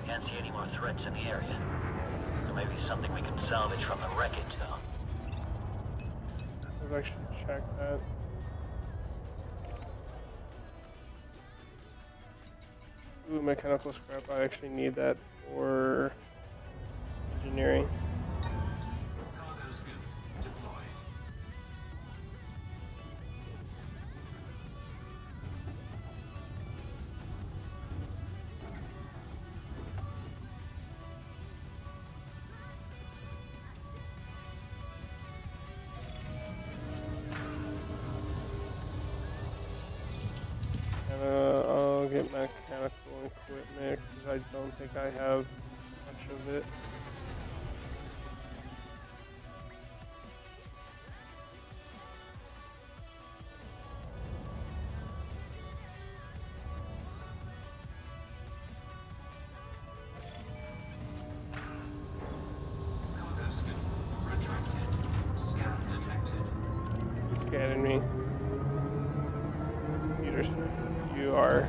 Can't see any more threats in the area. There may be something we can salvage from the wreckage, though. I should check that. Ooh, mechanical scrap. I actually need that for engineering. Cargo scoop deployed. And I'll get mechanical equipment because I don't think I have much of it. Cargo scoop retracted. Scan detected. Scanning me. Peterson, you are.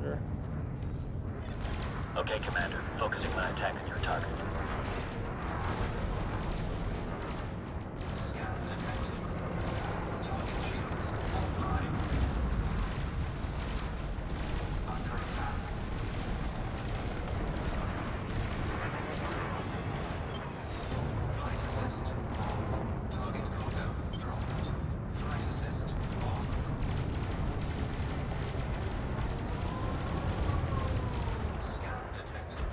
Sure. Okay, Commander. Focusing my attack on your target. Scan detected. Target shields offline. Under attack. Flight assist off. Target cargo dropped. Flight assist on. Scan detected.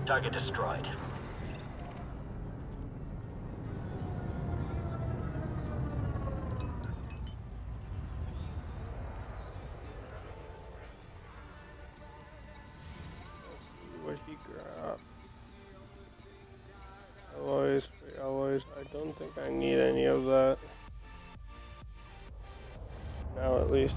Target destroyed. What he grabbed. Alloys, free alloys. I don't think I need any of that. Now at least.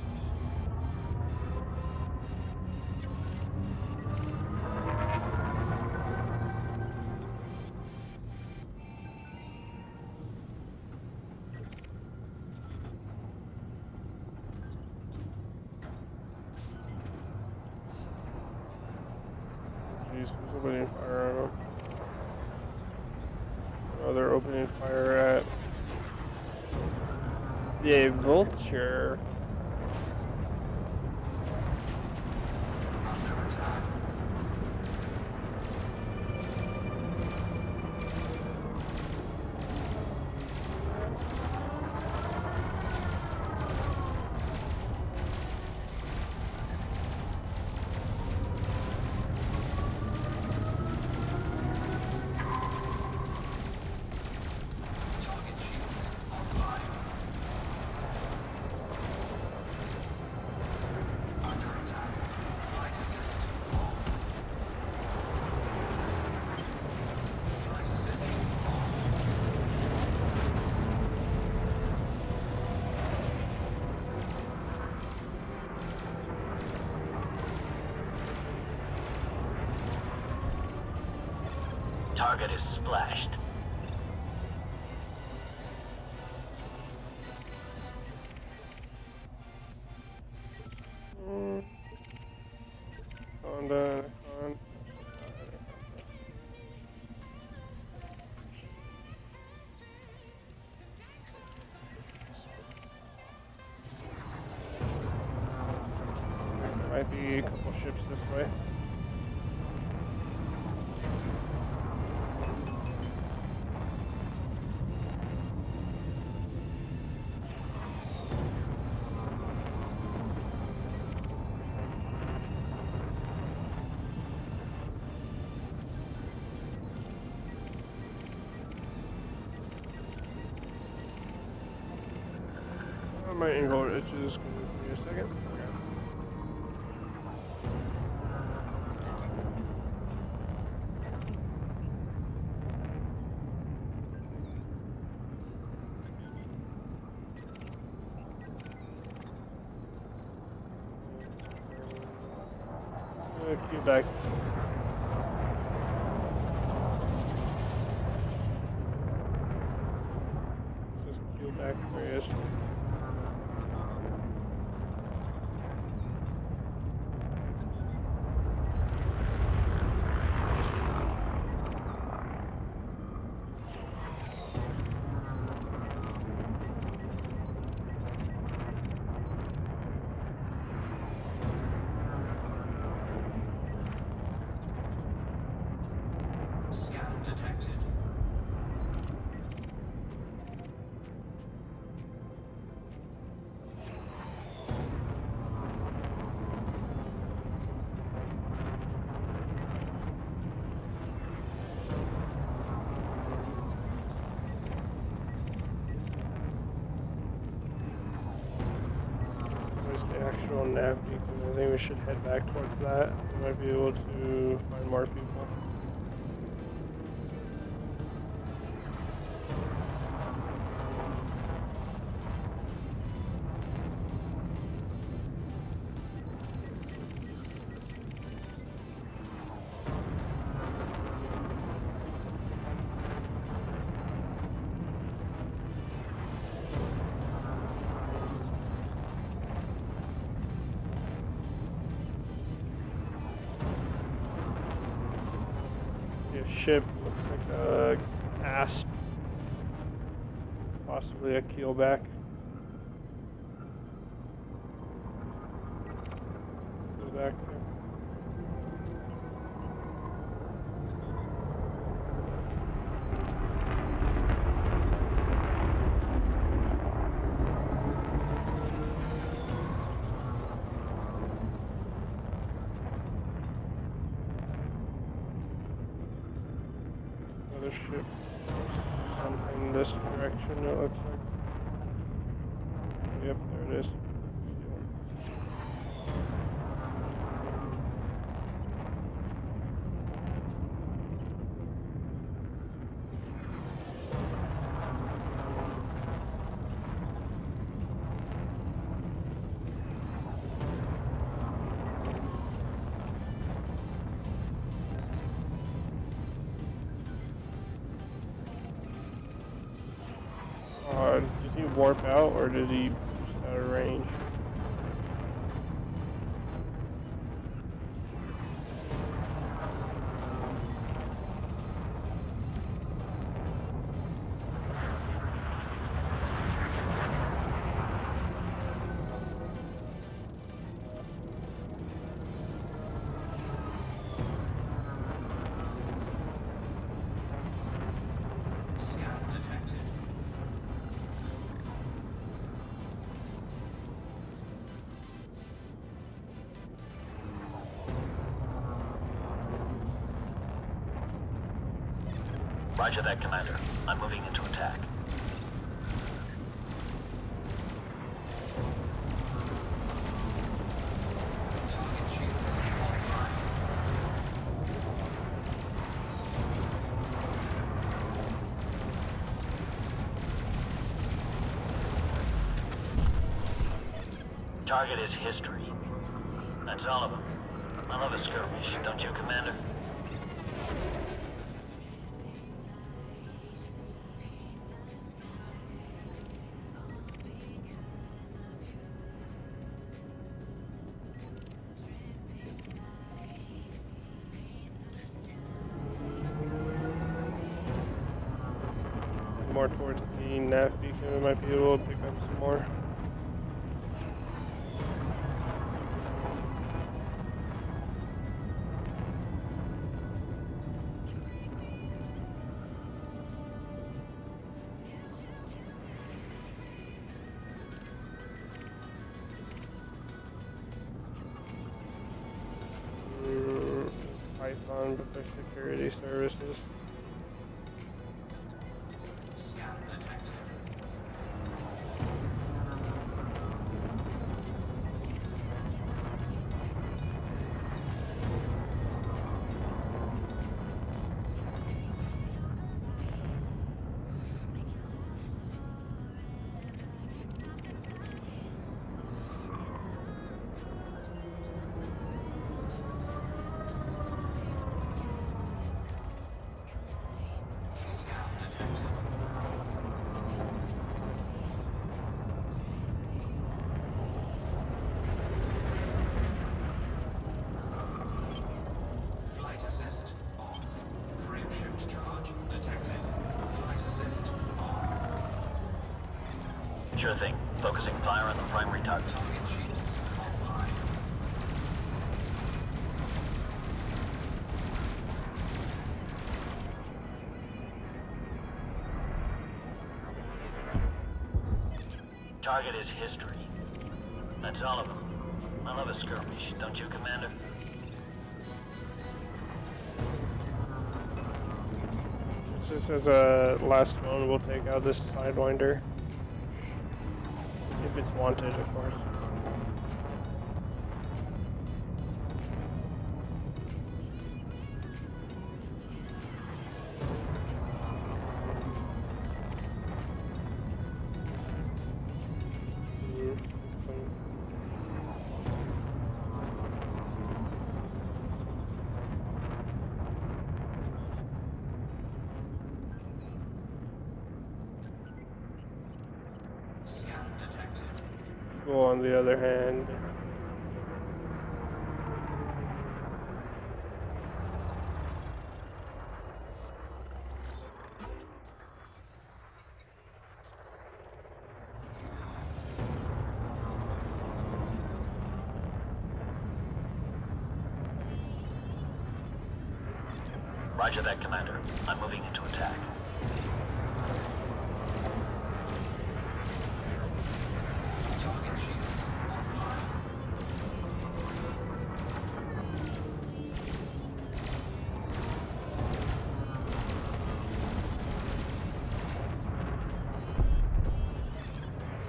Jeez, who's opening fire on them? Oh, they're opening fire at the vulture. Target shields offline. Under attack. Flight assist off. Flight assist off. Target is splashed. Anaconda. Might be a couple ships this way. My angle itches. Give me a second. Quebec. Just Quebec, there he is. Scan detected. Where's the actual nav beacon? I think we should head back towards that. We might be able to find more people. Ship looks like a asp, possibly a keelback. Go back there. the ship something this direction, it looks like. Yep, there it is. Did he warp out or did he just out of range? Scout detected. Roger that, Commander. I'm moving into attack. Target shields offline. Target is history. That's all of them. I love a skirmish, don't you, Commander? More towards the nav beacon, we might be able to pick up some more. Python, but their security services. Scout detected. Scout detected. Flight assist off. Frame shift charge detected. Flight assist on. Sure thing. Focusing fire on the primary target. Target shields offline. Target is history. That's all of them. I love a skirmish, don't you, Commander? Just as a last one, we'll take out this Sidewinder. If it's wanted, of course. Scout detected. Well, on the other hand, Roger that, Commander. I'm moving into attack. Target shields offline.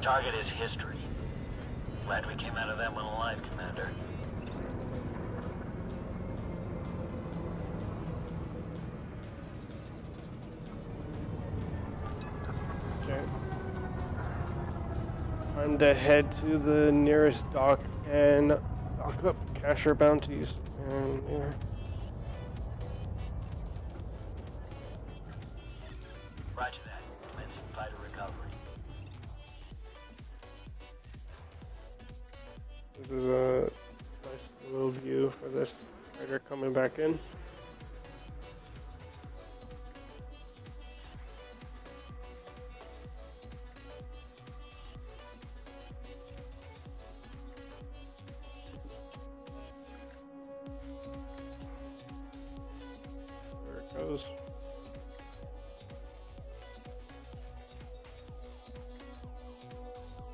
Target is history. Glad we came out of that one alive, Commander. Okay. Time to head to the nearest dock and dock up, cash our bounties, and yeah. Roger that. Commencing fighter recovery. This is a nice little view for this fighter coming back in. There it goes.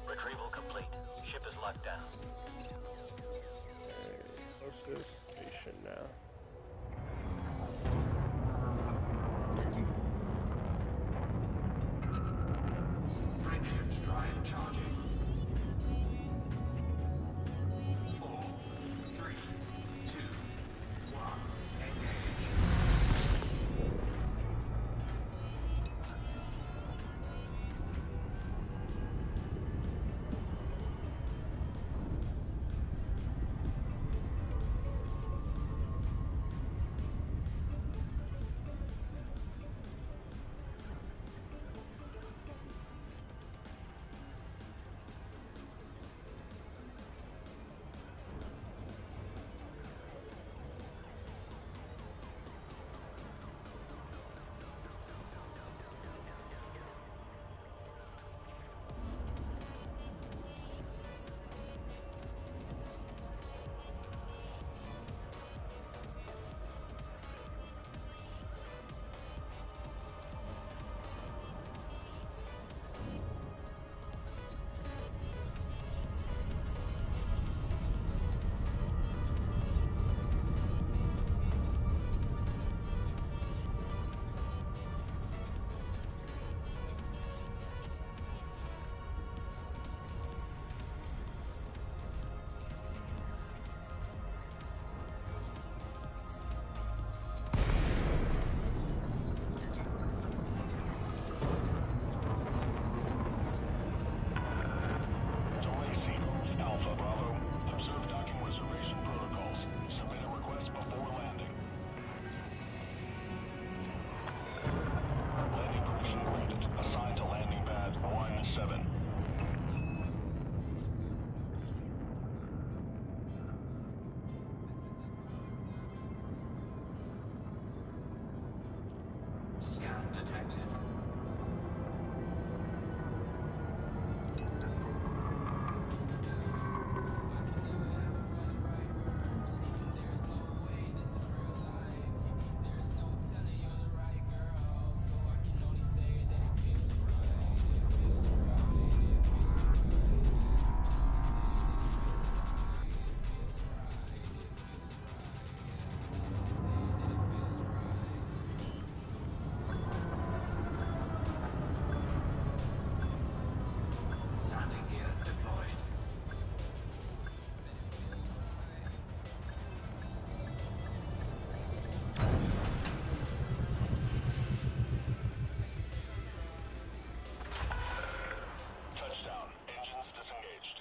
Retrieval complete. Ship is locked down. Closest station now. Frameshift drive charging. 4, 3, 2, 1. Engage. Scan detected. Landing gear deployed. Touchdown. Engines disengaged.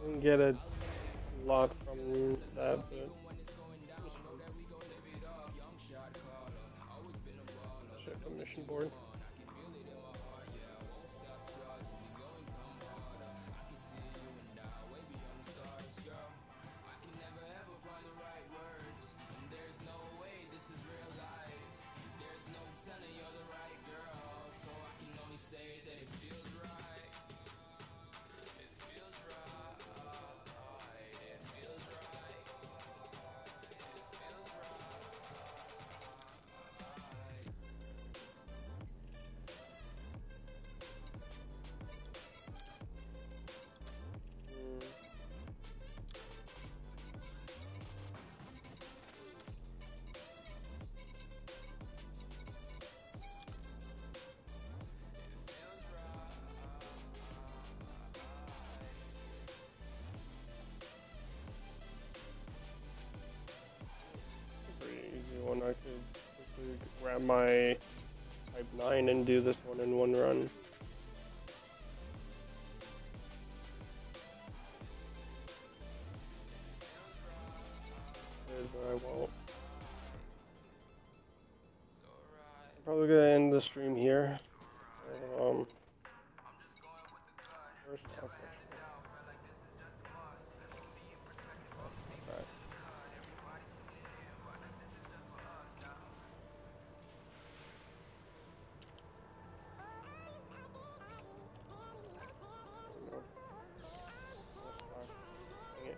Didn't get a lot from that, but check the mission board. my Type 9 and do this one in one run. But I won't. I'm probably gonna end the stream here. First off, actually. Okay. Dang it.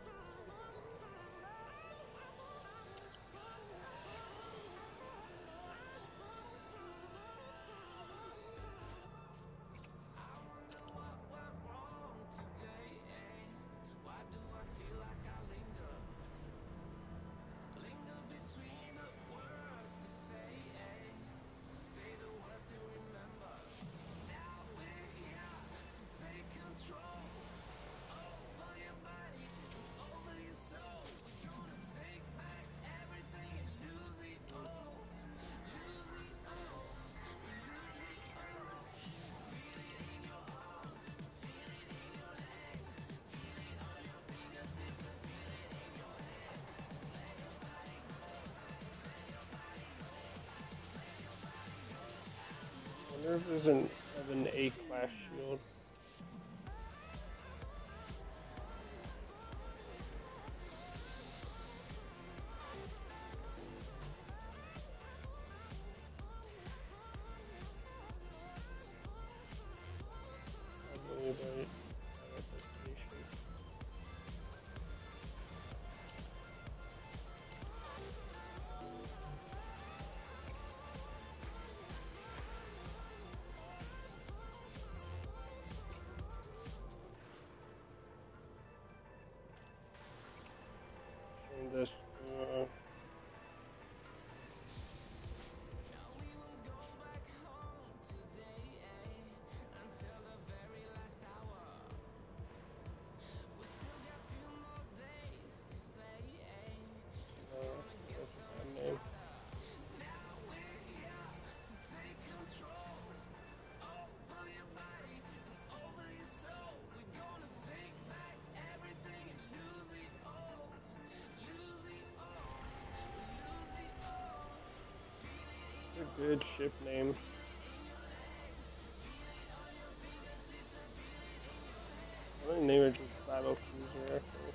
I wonder if there's an A-class shield. I believe I have a station. Change this to that's my name. A good ship name. I'm gonna name it just Battle Cruiser actually.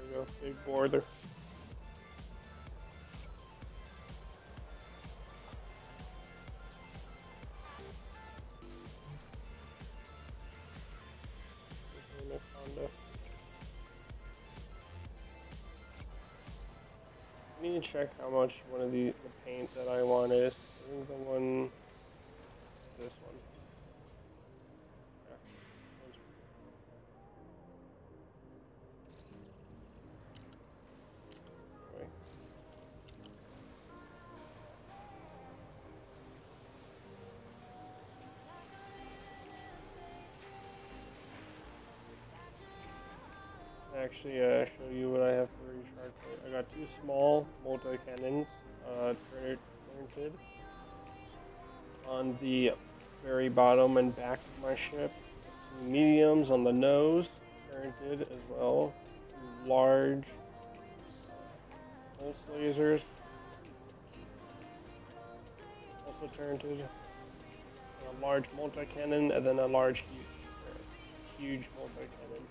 There we go, big border. Anaconda. I need to check how much one of the paint that I want is. I think the one, this one. Yeah. Anyway. Actually, show you what I have for recharge point. I got two small multi-cannons, turreted on the very bottom and back of my ship. Two mediums on the nose, turreted as well. Two large pulse lasers, also turreted. A large multi-cannon, and then a large huge multi-cannon.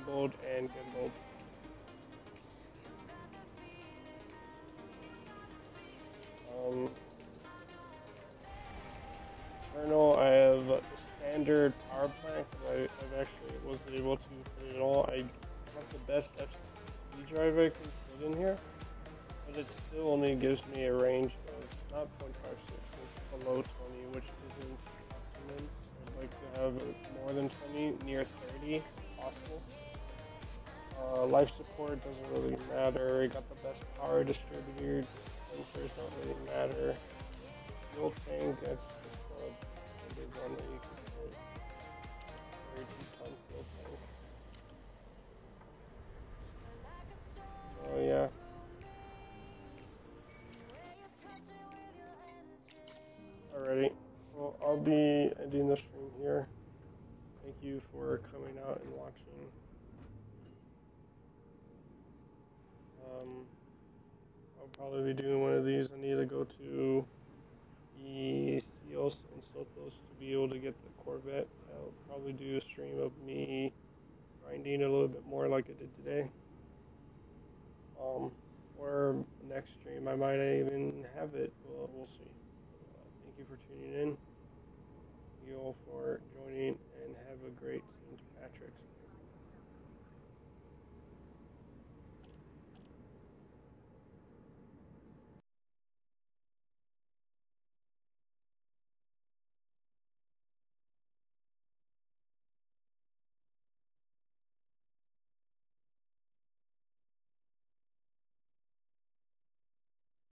Gimbaled and gimbaled. Eternal, I have the standard power plant because I've actually wasn't able to put it all. I got the best FCD drive I can put in here, but it still only gives me a range of not 0.56, it's below 20, which isn't optimum. I'd like to have more than 20, near 30 if possible. Life support doesn't really matter. I got the best power distributor. Sensors don't really matter. Fuel tank, that's just a big one that you can put. 32-ton fuel tank. So yeah. Alrighty. Well, I'll be ending the stream here. Thank you for coming out and watching. I'll probably be doing one of these. I need to go to the Seals and Sotos to be able to get the Corvette. I'll probably do a stream of me grinding a little bit more like I did today. Or next stream I might even have it. We'll see. Thank you for tuning in. Thank you all for joining, and have a great St. Patrick's Day.